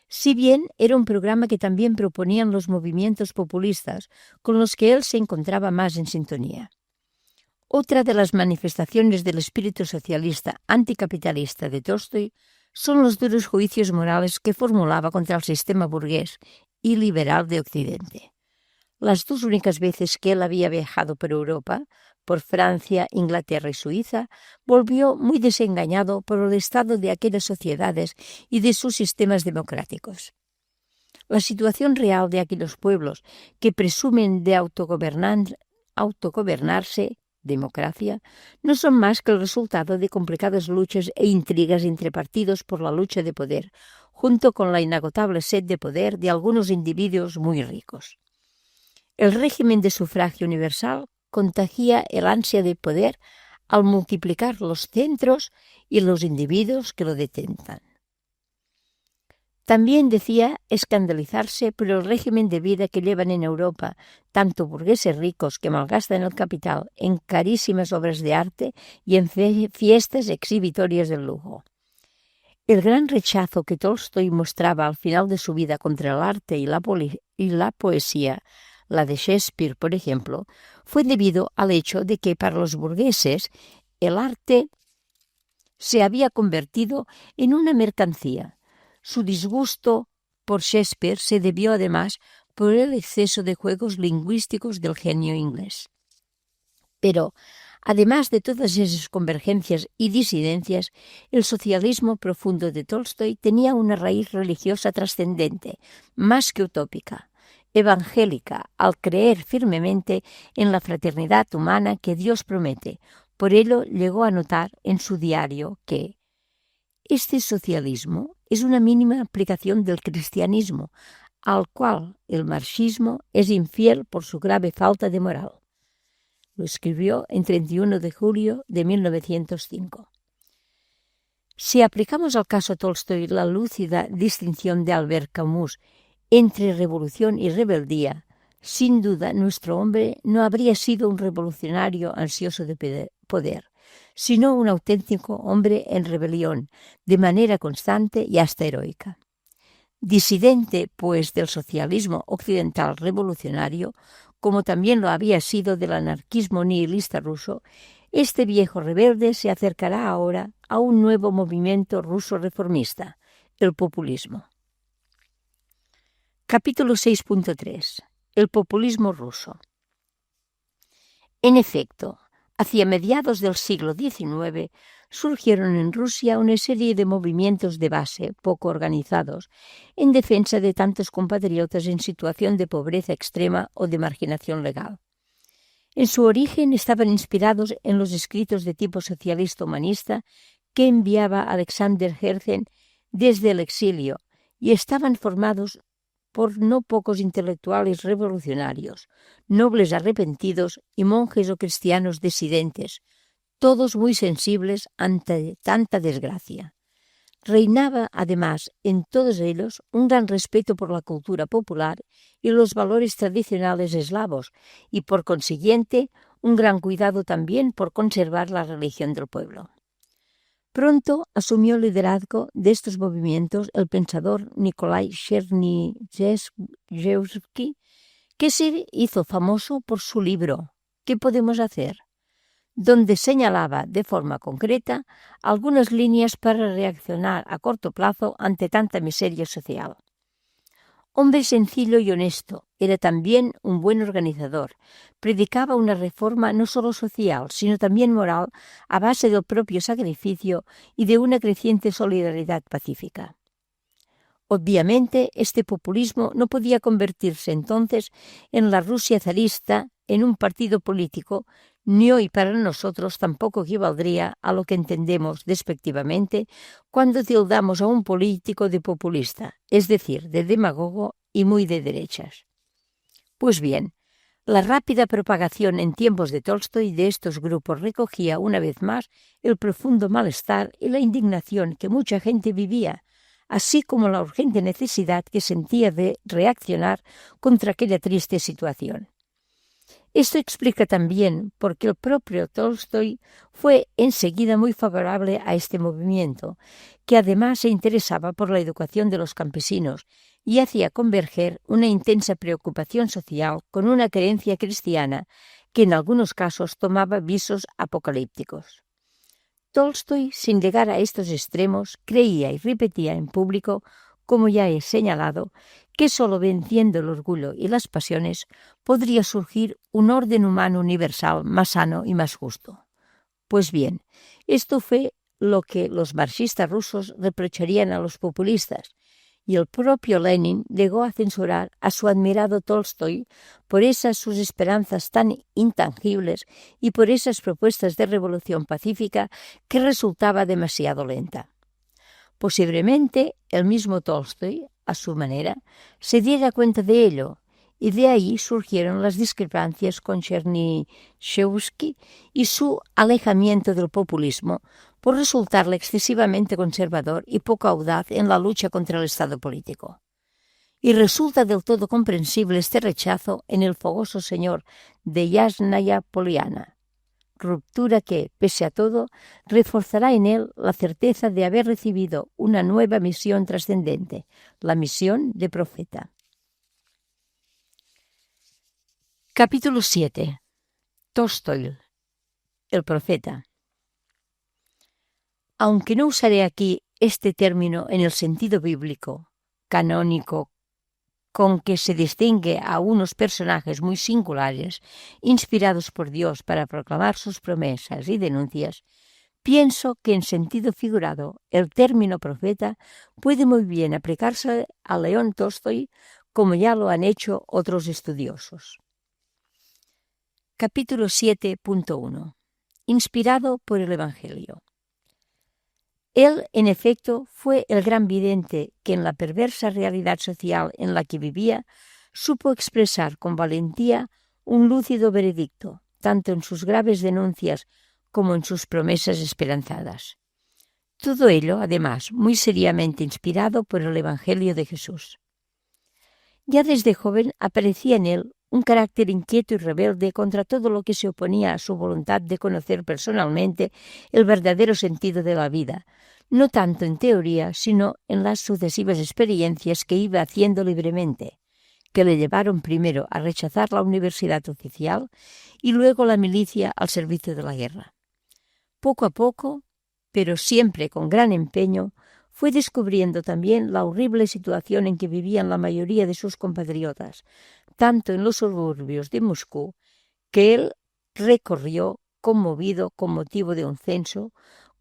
Si bien era un programa que también proponían los movimientos populistas, con los que él se encontraba más en sintonía. Otra de las manifestaciones del espíritu socialista anticapitalista de Tolstói son los duros juicios morales que formulaba contra el sistema burgués y liberal de Occidente. Las dos únicas veces que él había viajado por Europa, por Francia, Inglaterra y Suiza, volvió muy desengañado por el estado de aquellas sociedades y de sus sistemas democráticos. La situación real de aquellos pueblos que presumen de autogobernarse, democracia, no son más que el resultado de complicadas luchas e intrigas entre partidos por la lucha de poder, junto con la inagotable sed de poder de algunos individuos muy ricos. El régimen de sufragio universal contagia el ansia de poder al multiplicar los centros y los individuos que lo detentan. También decía escandalizarse por el régimen de vida que llevan en Europa tanto burgueses ricos que malgastan el capital en carísimas obras de arte y en fiestas exhibitorias del lujo. El gran rechazo que Tolstói mostraba al final de su vida contra el arte y la poesía, la de Shakespeare, por ejemplo, fue debido al hecho de que para los burgueses el arte se había convertido en una mercancía. Su disgusto por Shakespeare se debió además por el exceso de juegos lingüísticos del genio inglés. Pero, además de todas esas convergencias y disidencias, el socialismo profundo de Tolstói tenía una raíz religiosa trascendente, más que utópica, evangélica, al creer firmemente en la fraternidad humana que Dios promete. Por ello llegó a notar en su diario que este socialismo es una mínima aplicación del cristianismo, al cual el marxismo es infiel por su grave falta de moral. Lo escribió en 31 de julio de 1905. Si aplicamos al caso Tolstói la lúcida distinción de Albert Camus entre revolución y rebeldía, sin duda nuestro hombre no habría sido un revolucionario ansioso de poder, sino un auténtico hombre en rebelión, de manera constante y hasta heroica. Disidente, pues, del socialismo occidental revolucionario, como también lo había sido del anarquismo nihilista ruso, este viejo rebelde se acercará ahora a un nuevo movimiento ruso reformista, el populismo. Capítulo 6.3. El populismo ruso. En efecto, hacia mediados del siglo XIX surgieron en Rusia una serie de movimientos de base poco organizados en defensa de tantos compatriotas en situación de pobreza extrema o de marginación legal. En su origen estaban inspirados en los escritos de tipo socialista humanista que enviaba Alexander Herzen desde el exilio y estaban formados por no pocos intelectuales revolucionarios, nobles arrepentidos y monjes o cristianos disidentes, todos muy sensibles ante tanta desgracia. Reinaba, además, en todos ellos un gran respeto por la cultura popular y los valores tradicionales eslavos, y por consiguiente un gran cuidado también por conservar la religión del pueblo. Pronto asumió el liderazgo de estos movimientos el pensador Nikolai Chernyshevsky, que se hizo famoso por su libro ¿Qué podemos hacer?, donde señalaba de forma concreta algunas líneas para reaccionar a corto plazo ante tanta miseria social. Hombre sencillo y honesto, era también un buen organizador. Predicaba una reforma no solo social, sino también moral, a base del propio sacrificio y de una creciente solidaridad pacífica. Obviamente, este populismo no podía convertirse entonces en la Rusia zarista en un partido político, ni hoy para nosotros tampoco equivaldría a lo que entendemos despectivamente cuando tildamos a un político de populista, es decir, de demagogo y muy de derechas. Pues bien, la rápida propagación en tiempos de Tolstói de estos grupos recogía una vez más el profundo malestar y la indignación que mucha gente vivía, así como la urgente necesidad que sentía de reaccionar contra aquella triste situación. Esto explica también por qué el propio Tolstói fue enseguida muy favorable a este movimiento, que además se interesaba por la educación de los campesinos y hacía converger una intensa preocupación social con una creencia cristiana que en algunos casos tomaba visos apocalípticos. Tolstói, sin llegar a estos extremos, creía y repetía en público, como ya he señalado, que sólo venciendo el orgullo y las pasiones podría surgir un orden humano universal más sano y más justo. Pues bien, esto fue lo que los marxistas rusos reprocharían a los populistas, y el propio Lenin llegó a censurar a su admirado Tolstói por esas sus esperanzas tan intangibles y por esas propuestas de revolución pacífica que resultaba demasiado lenta. Posiblemente el mismo Tolstói, a su manera, se diera cuenta de ello, y de ahí surgieron las discrepancias con Chernyshevsky y su alejamiento del populismo por resultarle excesivamente conservador y poco audaz en la lucha contra el Estado político. Y resulta del todo comprensible este rechazo en el fogoso señor de Yasnaya Poliana, ruptura que, pese a todo, reforzará en él la certeza de haber recibido una nueva misión trascendente, la misión de profeta. Capítulo 7. Tolstói, el profeta. Aunque no usaré aquí este término en el sentido bíblico, canónico, con que se distingue a unos personajes muy singulares, inspirados por Dios para proclamar sus promesas y denuncias, pienso que en sentido figurado el término profeta puede muy bien aplicarse a León Tolstói, como ya lo han hecho otros estudiosos. Capítulo 7.1. Inspirado por el Evangelio. Él, en efecto, fue el gran vidente que en la perversa realidad social en la que vivía supo expresar con valentía un lúcido veredicto, tanto en sus graves denuncias como en sus promesas esperanzadas. Todo ello, además, muy seriamente inspirado por el Evangelio de Jesús. Ya desde joven aparecía en él un carácter inquieto y rebelde contra todo lo que se oponía a su voluntad de conocer personalmente el verdadero sentido de la vida, no tanto en teoría, sino en las sucesivas experiencias que iba haciendo libremente, que le llevaron primero a rechazar la universidad oficial y luego la milicia al servicio de la guerra. Poco a poco, pero siempre con gran empeño, fue descubriendo también la horrible situación en que vivían la mayoría de sus compatriotas, tanto en los suburbios de Moscú, que él recorrió conmovido con motivo de un censo,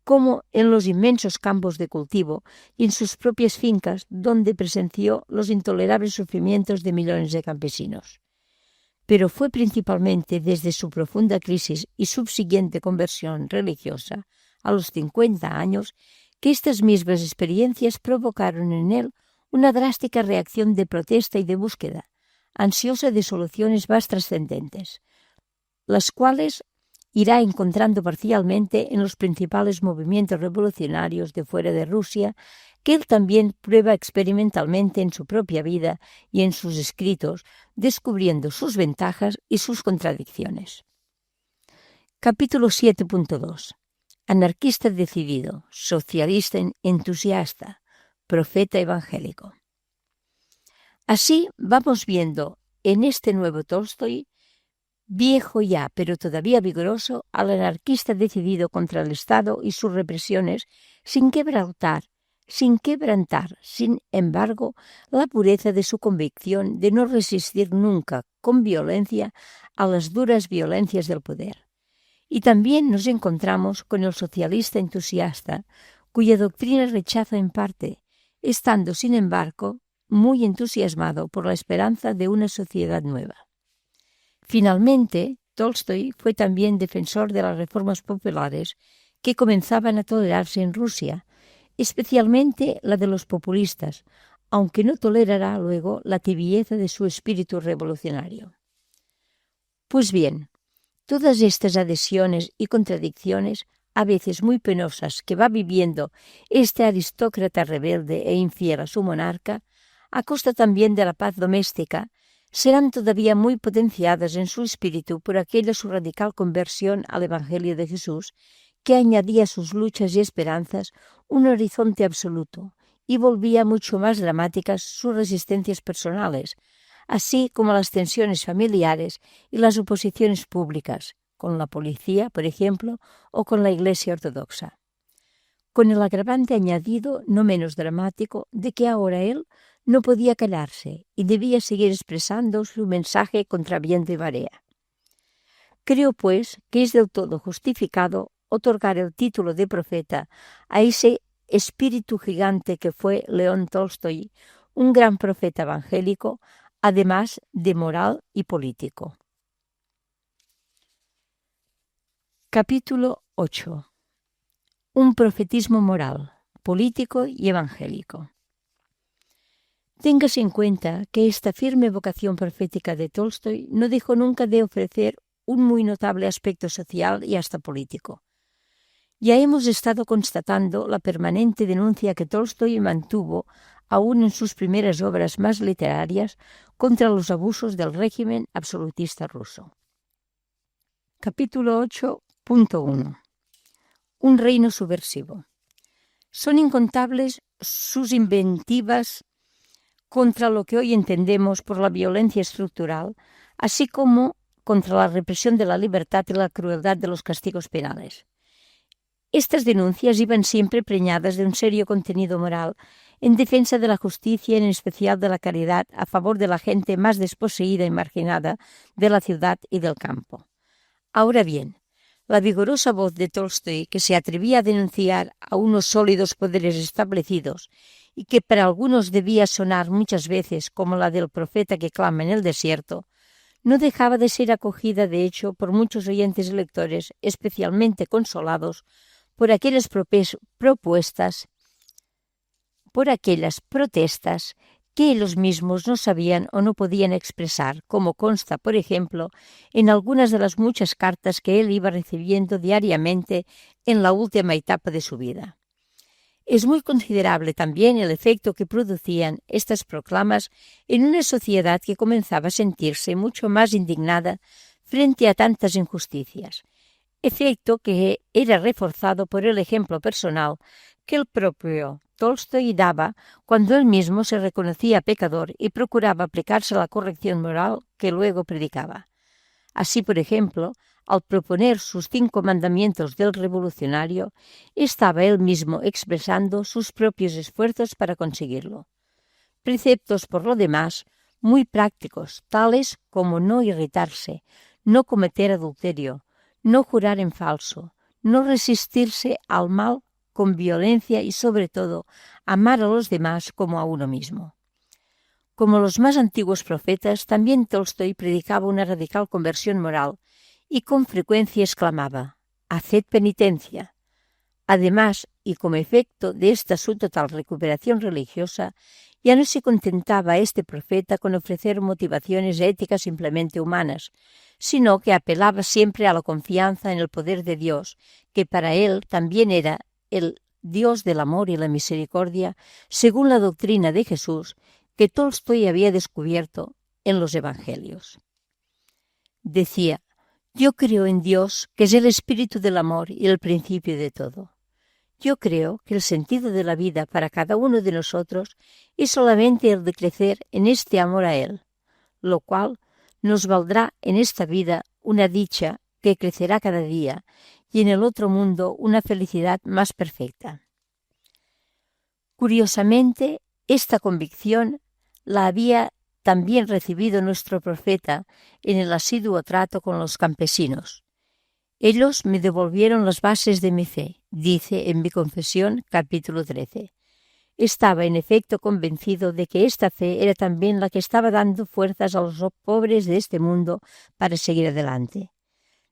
como en los inmensos campos de cultivo y en sus propias fincas, donde presenció los intolerables sufrimientos de millones de campesinos. Pero fue principalmente desde su profunda crisis y subsiguiente conversión religiosa, a los 50 años, que estas mismas experiencias provocaron en él una drástica reacción de protesta y de búsqueda, ansiosa de soluciones más trascendentes, las cuales irá encontrando parcialmente en los principales movimientos revolucionarios de fuera de Rusia, que él también prueba experimentalmente en su propia vida y en sus escritos, descubriendo sus ventajas y sus contradicciones. Capítulo 7.2. Anarquista decidido, socialista entusiasta, profeta evangélico. Así vamos viendo en este nuevo Tolstói, viejo ya, pero todavía vigoroso, al anarquista decidido contra el Estado y sus represiones, sin quebrantar, sin embargo, la pureza de su convicción de no resistir nunca con violencia a las duras violencias del poder. Y también nos encontramos con el socialista entusiasta, cuya doctrina rechaza en parte, estando, sin embargo, muy entusiasmado por la esperanza de una sociedad nueva. Finalmente, Tolstói fue también defensor de las reformas populares que comenzaban a tolerarse en Rusia, especialmente la de los populistas, aunque no tolerará luego la tibieza de su espíritu revolucionario. Pues bien, todas estas adhesiones y contradicciones, a veces muy penosas, que va viviendo este aristócrata rebelde e infiel a su monarca, a costa también de la paz doméstica, serán todavía muy potenciadas en su espíritu por aquella su radical conversión al Evangelio de Jesús, que añadía a sus luchas y esperanzas un horizonte absoluto y volvía mucho más dramáticas sus resistencias personales, así como las tensiones familiares y las oposiciones públicas, con la policía, por ejemplo, o con la Iglesia ortodoxa. Con el agravante añadido, no menos dramático, de que ahora él no podía callarse y debía seguir expresando su mensaje contra viento y marea. Creo, pues, que es del todo justificado otorgar el título de profeta a ese espíritu gigante que fue León Tolstói, un gran profeta evangélico, además de moral y político. Capítulo 8. Un profetismo moral, político y evangélico. Téngase en cuenta que esta firme vocación profética de Tolstói no dejó nunca de ofrecer un muy notable aspecto social y hasta político. Ya hemos estado constatando la permanente denuncia que Tolstói mantuvo, aún en sus primeras obras más literarias, contra los abusos del régimen absolutista ruso. Capítulo 8.1. Un reino subversivo. Son incontables sus inventivas contra lo que hoy entendemos por la violencia estructural, así como contra la represión de la libertad y la crueldad de los castigos penales. Estas denuncias iban siempre preñadas de un serio contenido moral en defensa de la justicia y en especial de la caridad a favor de la gente más desposeída y marginada de la ciudad y del campo. Ahora bien, la vigorosa voz de Tolstói, que se atrevía a denunciar a unos sólidos poderes establecidos y que para algunos debía sonar muchas veces como la del profeta que clama en el desierto, no dejaba de ser acogida, de hecho, por muchos oyentes y lectores, especialmente consolados por aquellas protestas que ellos mismos no sabían o no podían expresar, como consta, por ejemplo, en algunas de las muchas cartas que él iba recibiendo diariamente en la última etapa de su vida. Es muy considerable también el efecto que producían estas proclamas en una sociedad que comenzaba a sentirse mucho más indignada frente a tantas injusticias, efecto que era reforzado por el ejemplo personal que el propio Tolstói daba cuando él mismo se reconocía pecador y procuraba aplicarse a la corrección moral que luego predicaba. Así, por ejemplo, al proponer sus 5 mandamientos del revolucionario, estaba él mismo expresando sus propios esfuerzos para conseguirlo. Preceptos, por lo demás, muy prácticos, tales como no irritarse, no cometer adulterio, no jurar en falso, no resistirse al mal con violencia y, sobre todo, amar a los demás como a uno mismo. Como los más antiguos profetas, también Tolstói predicaba una radical conversión moral y con frecuencia exclamaba: «Haced penitencia». Además, y como efecto de esta su total recuperación religiosa, ya no se contentaba este profeta con ofrecer motivaciones éticas simplemente humanas, sino que apelaba siempre a la confianza en el poder de Dios, que para él también era el Dios del amor y la misericordia, según la doctrina de Jesús que Tolstói había descubierto en los Evangelios. Decía: «Yo creo en Dios, que es el espíritu del amor y el principio de todo. Yo creo que el sentido de la vida para cada uno de nosotros es solamente el de crecer en este amor a Él, lo cual nos valdrá en esta vida una dicha que crecerá cada día y en el otro mundo una felicidad más perfecta». Curiosamente, esta convicción la había también recibido nuestro profeta en el asiduo trato con los campesinos. «Ellos me devolvieron las bases de mi fe», dice en Mi Confesión, capítulo 13. Estaba en efecto convencido de que esta fe era también la que estaba dando fuerzas a los pobres de este mundo para seguir adelante.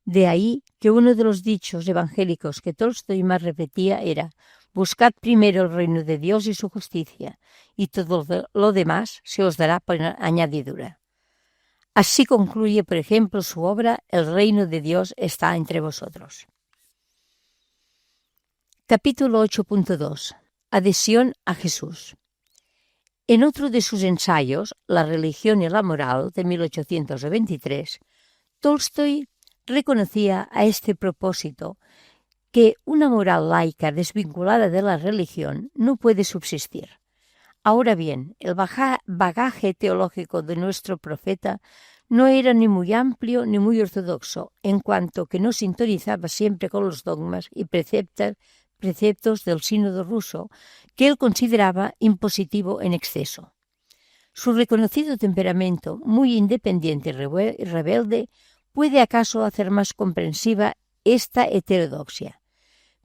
De ahí que uno de los dichos evangélicos que Tolstói más repetía era: «Buscad primero el reino de Dios y su justicia, y todo lo demás se os dará por añadidura». Así concluye, por ejemplo, su obra «El reino de Dios está entre vosotros». Capítulo 8.2. Adhesión a Jesús. En otro de sus ensayos, La religión y la moral, de 1823, Tolstói reconocía a este propósito que una moral laica desvinculada de la religión no puede subsistir. Ahora bien, el bagaje teológico de nuestro profeta no era ni muy amplio ni muy ortodoxo, en cuanto que no sintonizaba siempre con los dogmas y preceptos del sínodo ruso, que él consideraba impositivo en exceso. Su reconocido temperamento, muy independiente y rebelde, puede acaso hacer más comprensiva esta heterodoxia.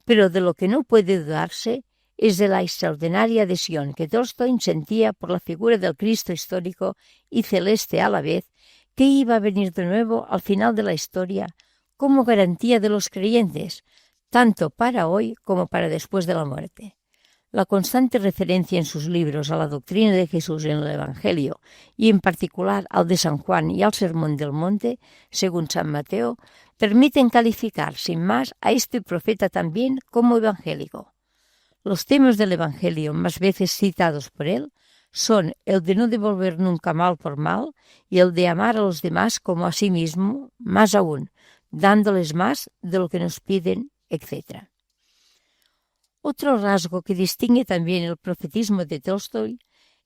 Pero de lo que no puede dudarse es de la extraordinaria adhesión que Tolstói sentía por la figura del Cristo histórico y celeste a la vez, que iba a venir de nuevo al final de la historia como garantía de los creyentes, tanto para hoy como para después de la muerte. La constante referencia en sus libros a la doctrina de Jesús en el Evangelio, y en particular al de San Juan y al Sermón del Monte, según San Mateo, permiten calificar sin más a este profeta también como evangélico. Los temas del Evangelio más veces citados por él son el de no devolver nunca mal por mal y el de amar a los demás como a sí mismo, más aún, dándoles más de lo que nos piden, etc. Otro rasgo que distingue también el profetismo de Tolstói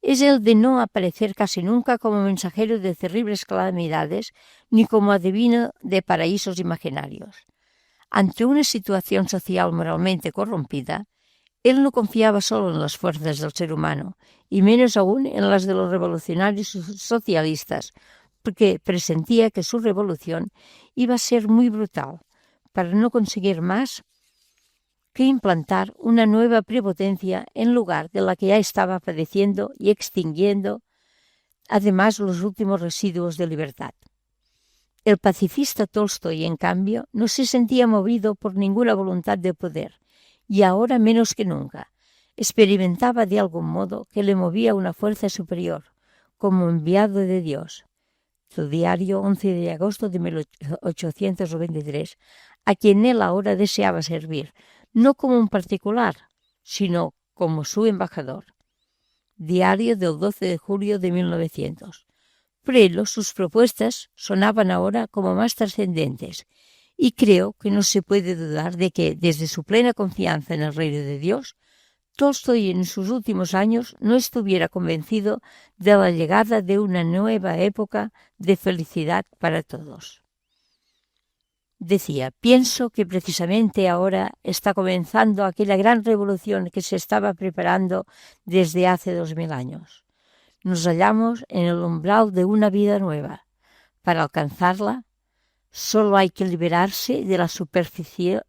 es el de no aparecer casi nunca como mensajero de terribles calamidades ni como adivino de paraísos imaginarios. Ante una situación social moralmente corrompida, él no confiaba solo en las fuerzas del ser humano, y menos aún en las de los revolucionarios socialistas, porque presentía que su revolución iba a ser muy brutal, para no conseguir más que implantar una nueva prepotencia en lugar de la que ya estaba padeciendo y extinguiendo, además, los últimos residuos de libertad. El pacifista Tolstói, en cambio, no se sentía movido por ninguna voluntad de poder, y ahora menos que nunca experimentaba de algún modo que le movía una fuerza superior, como enviado de Dios. Su diario, 11 de agosto de 1823, a quien él ahora deseaba servir, no como un particular, sino como su embajador. Diario del 12 de julio de 1900. Por ello, sus propuestas sonaban ahora como más trascendentes, y creo que no se puede dudar de que, desde su plena confianza en el reino de Dios, Tolstói en sus últimos años no estuviera convencido de la llegada de una nueva época de felicidad para todos. Decía: pienso que precisamente ahora está comenzando aquella gran revolución que se estaba preparando desde hace 2000 años. Nos hallamos en el umbral de una vida nueva. Para alcanzarla, solo hay que liberarse de la superstición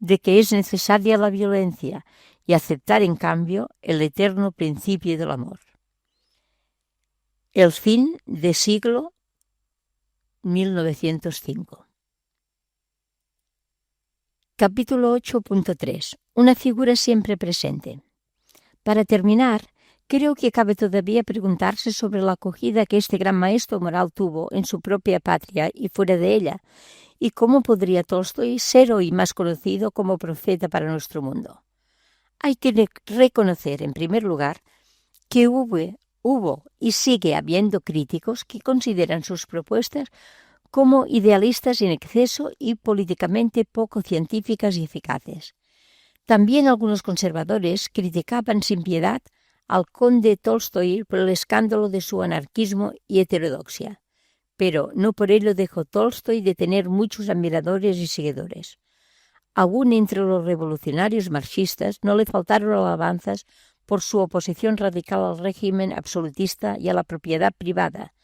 de que es necesaria la violencia y aceptar, en cambio, el eterno principio del amor. El fin de siglo 1905. Capítulo 8.3. Una figura siempre presente. Para terminar, creo que cabe todavía preguntarse sobre la acogida que este gran maestro moral tuvo en su propia patria y fuera de ella, y cómo podría Tolstói ser hoy más conocido como profeta para nuestro mundo. Hay que reconocer, en primer lugar, que hubo y sigue habiendo críticos que consideran sus propuestas como idealistas en exceso y políticamente poco científicas y eficaces. También algunos conservadores criticaban sin piedad al conde Tolstói por el escándalo de su anarquismo y heterodoxia, pero no por ello dejó Tolstói de tener muchos admiradores y seguidores. Aún entre los revolucionarios marxistas no le faltaron alabanzas por su oposición radical al régimen absolutista y a la propiedad privada,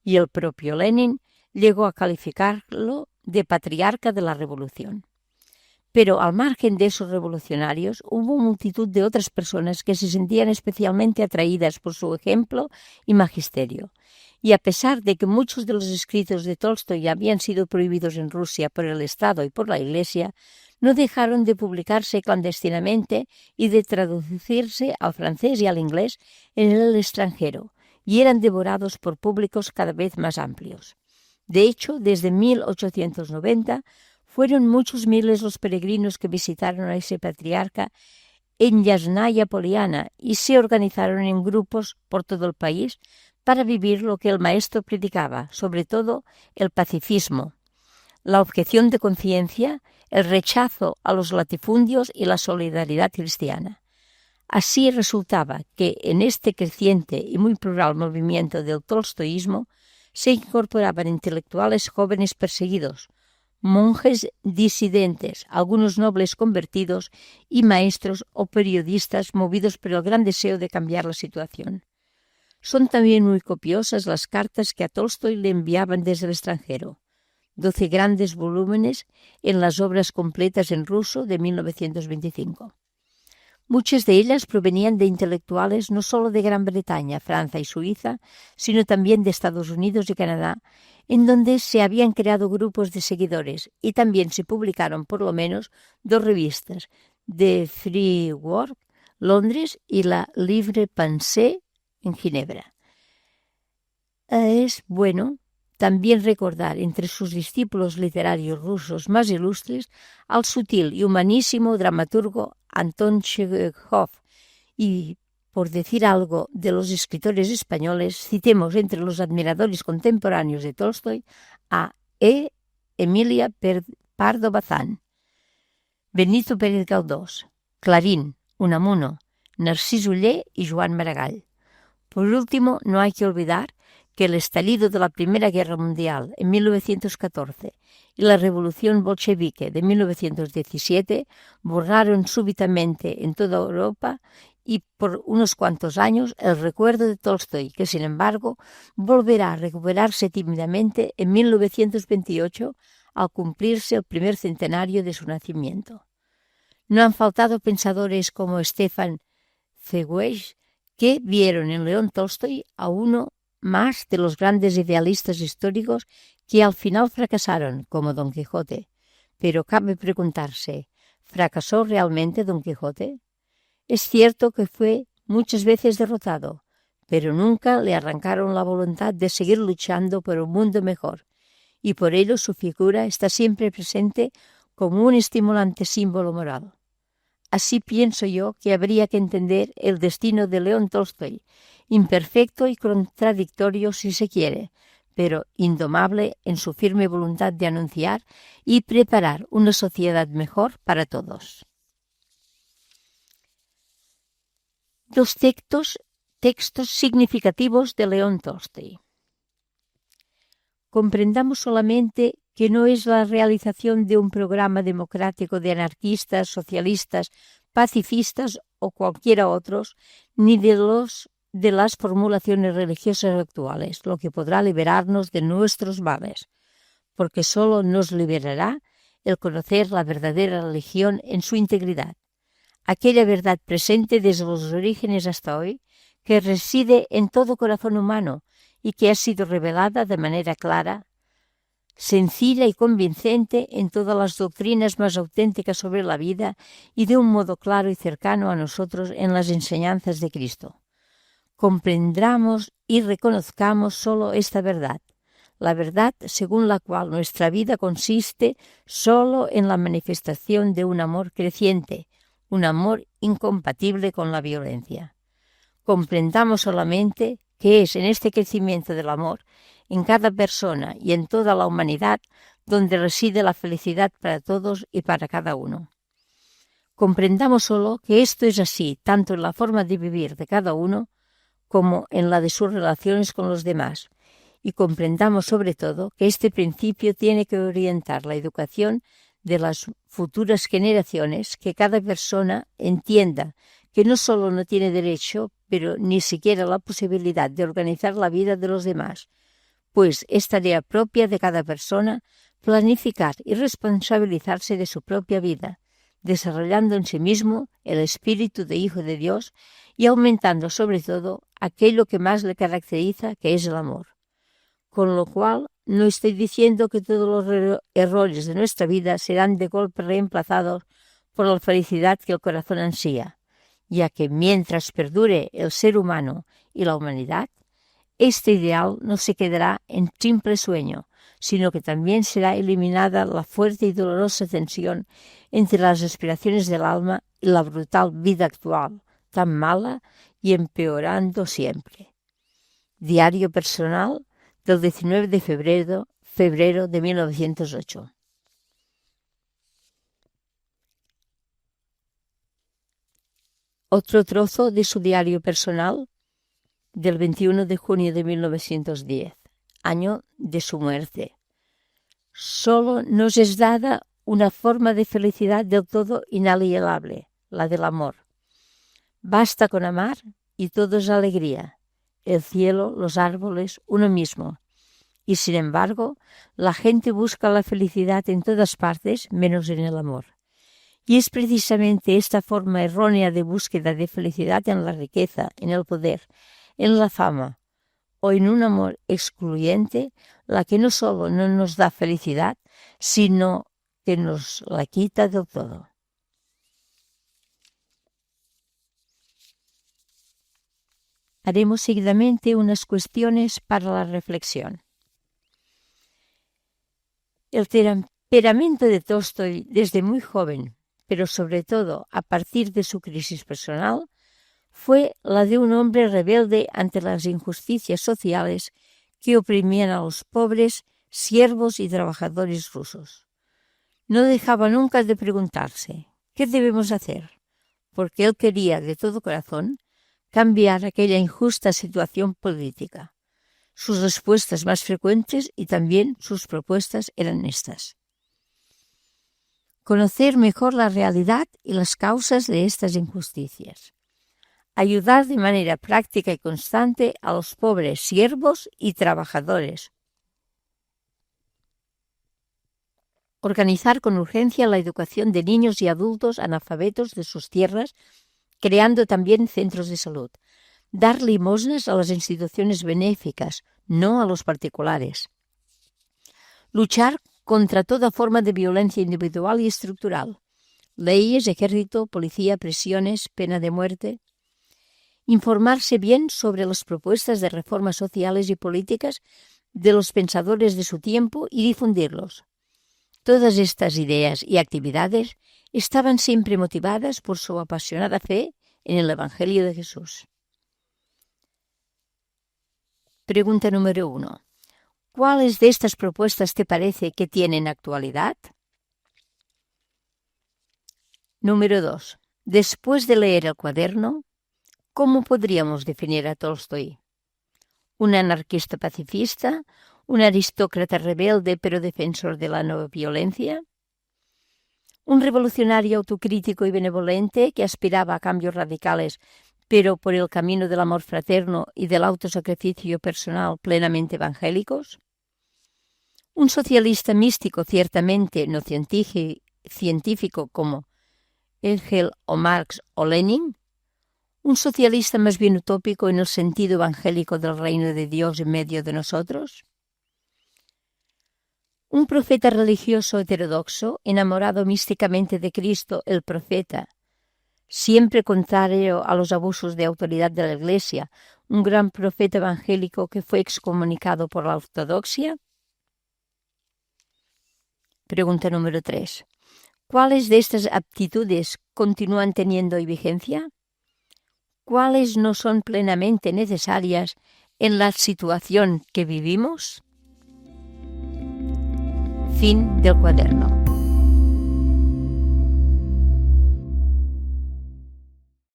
y el propio Lenin llegó a calificarlo de patriarca de la revolución. Pero al margen de esos revolucionarios, hubo multitud de otras personas que se sentían especialmente atraídas por su ejemplo y magisterio. Y a pesar de que muchos de los escritos de Tolstoy habían sido prohibidos en Rusia por el Estado y por la Iglesia, no dejaron de publicarse clandestinamente y de traducirse al francés y al inglés en el extranjero, y eran devorados por públicos cada vez más amplios. De hecho, desde 1890 fueron muchos miles los peregrinos que visitaron a ese patriarca en Yasnaya Poliana y se organizaron en grupos por todo el país para vivir lo que el maestro predicaba, sobre todo el pacifismo, la objeción de conciencia, el rechazo a los latifundios y la solidaridad cristiana. Así resultaba que en este creciente y muy plural movimiento del tolstoísmo se incorporaban intelectuales jóvenes perseguidos, monjes disidentes, algunos nobles convertidos y maestros o periodistas movidos por el gran deseo de cambiar la situación. Son también muy copiosas las cartas que a Tolstoy le enviaban desde el extranjero, 12 grandes volúmenes en las obras completas en ruso de 1925. Muchas de ellas provenían de intelectuales no solo de Gran Bretaña, Francia y Suiza, sino también de Estados Unidos y Canadá, en donde se habían creado grupos de seguidores y también se publicaron por lo menos 2 revistas, The Free World, Londres, y la Livre Pensée, en Ginebra. Es bueno también recordar entre sus discípulos literarios rusos más ilustres al sutil y humanísimo dramaturgo Anton Chekhov, y, por decir algo de los escritores españoles, citemos entre los admiradores contemporáneos de Tolstoy a Emilia Pardo Bazán, Benito Pérez Galdós, Clarín, Unamuno, Narcís Oller y Joan Maragall. Por último, no hay que olvidar que el estallido de la Primera Guerra Mundial en 1914 y la Revolución Bolchevique de 1917 borraron súbitamente en toda Europa y por unos cuantos años el recuerdo de Tolstoy, que sin embargo volverá a recuperarse tímidamente en 1928 al cumplirse el primer centenario de su nacimiento. No han faltado pensadores como Stefan Zweig, que vieron en León Tolstoy a uno más de los grandes idealistas históricos que al final fracasaron, como Don Quijote. Pero cabe preguntarse, ¿fracasó realmente Don Quijote? Es cierto que fue muchas veces derrotado, pero nunca le arrancaron la voluntad de seguir luchando por un mundo mejor, y por ello su figura está siempre presente como un estimulante símbolo moral. Así pienso yo que habría que entender el destino de León Tolstoy, imperfecto y contradictorio si se quiere, pero indomable en su firme voluntad de anunciar y preparar una sociedad mejor para todos. 2 textos significativos de León Tolstoy. Comprendamos solamente que no es la realización de un programa democrático de anarquistas, socialistas, pacifistas o cualquiera otros, ni de las formulaciones religiosas actuales, lo que podrá liberarnos de nuestros males, porque solo nos liberará el conocer la verdadera religión en su integridad, aquella verdad presente desde los orígenes hasta hoy, que reside en todo corazón humano y que ha sido revelada de manera clara, sencilla y convincente en todas las doctrinas más auténticas sobre la vida y de un modo claro y cercano a nosotros en las enseñanzas de Cristo. Comprendamos y reconozcamos solo esta verdad, la verdad según la cual nuestra vida consiste solo en la manifestación de un amor creciente, un amor incompatible con la violencia. Comprendamos solamente que es en este crecimiento del amor, en cada persona y en toda la humanidad, donde reside la felicidad para todos y para cada uno. Comprendamos solo que esto es así, tanto en la forma de vivir de cada uno, como en la de sus relaciones con los demás, y comprendamos sobre todo que este principio tiene que orientar la educación de las futuras generaciones, que cada persona entienda que no solo no tiene derecho, pero ni siquiera la posibilidad de organizar la vida de los demás, pues es tarea propia de cada persona planificar y responsabilizarse de su propia vida, desarrollando en sí mismo el espíritu de Hijo de Dios y aumentando sobre todo aquello que más le caracteriza, que es el amor. Con lo cual, no estoy diciendo que todos los errores de nuestra vida serán de golpe reemplazados por la felicidad que el corazón ansía, ya que mientras perdure el ser humano y la humanidad, este ideal no se quedará en simple sueño, sino que también será eliminada la fuerte y dolorosa tensión entre las aspiraciones del alma y la brutal vida actual, tan mala y empeorando siempre. Diario personal del 19 de febrero de 1908. Otro trozo de su diario personal del 21 de junio de 1910, año de su muerte. Solo nos es dada una forma de felicidad del todo inalienable, la del amor. Basta con amar y todo es alegría, el cielo, los árboles, uno mismo. Y sin embargo, la gente busca la felicidad en todas partes, menos en el amor. Y es precisamente esta forma errónea de búsqueda de felicidad en la riqueza, en el poder, en la fama o en un amor excluyente la que no solo no nos da felicidad, sino que nos la quita del todo. Haremos seguidamente unas cuestiones para la reflexión. El temperamento de Tolstói desde muy joven, pero sobre todo a partir de su crisis personal, fue la de un hombre rebelde ante las injusticias sociales que oprimían a los pobres, siervos y trabajadores rusos. No dejaba nunca de preguntarse, ¿qué debemos hacer? Porque él quería de todo corazón cambiar aquella injusta situación política. Sus respuestas más frecuentes y también sus propuestas eran estas: conocer mejor la realidad y las causas de estas injusticias. Ayudar de manera práctica y constante a los pobres siervos y trabajadores. Organizar con urgencia la educación de niños y adultos analfabetos de sus tierras, creando también centros de salud. Dar limosnas a las instituciones benéficas, no a los particulares. Luchar contra toda forma de violencia individual y estructural. Leyes, ejército, policía, prisiones, pena de muerte. Informarse bien sobre las propuestas de reformas sociales y políticas de los pensadores de su tiempo y difundirlos. Todas estas ideas y actividades estaban siempre motivadas por su apasionada fe en el Evangelio de Jesús. Pregunta número 1. ¿Cuáles de estas propuestas te parece que tienen actualidad? Número 2. Después de leer el cuaderno, ¿cómo podríamos definir a Tolstói? ¿Un anarquista pacifista? ¿Un aristócrata rebelde pero defensor de la no violencia? ¿Un revolucionario autocrítico y benevolente que aspiraba a cambios radicales pero por el camino del amor fraterno y del autosacrificio personal plenamente evangélicos? ¿Un socialista místico ciertamente no científico como Engels o Marx o Lenin? ¿Un socialista más bien utópico en el sentido evangélico del reino de Dios en medio de nosotros? ¿Un profeta religioso heterodoxo, enamorado místicamente de Cristo, el profeta, siempre contrario a los abusos de autoridad de la Iglesia, un gran profeta evangélico que fue excomunicado por la ortodoxia? Pregunta número 3. ¿Cuáles de estas aptitudes continúan teniendo hoy vigencia? ¿Cuáles no son plenamente necesarias en la situación que vivimos? Fin del cuaderno.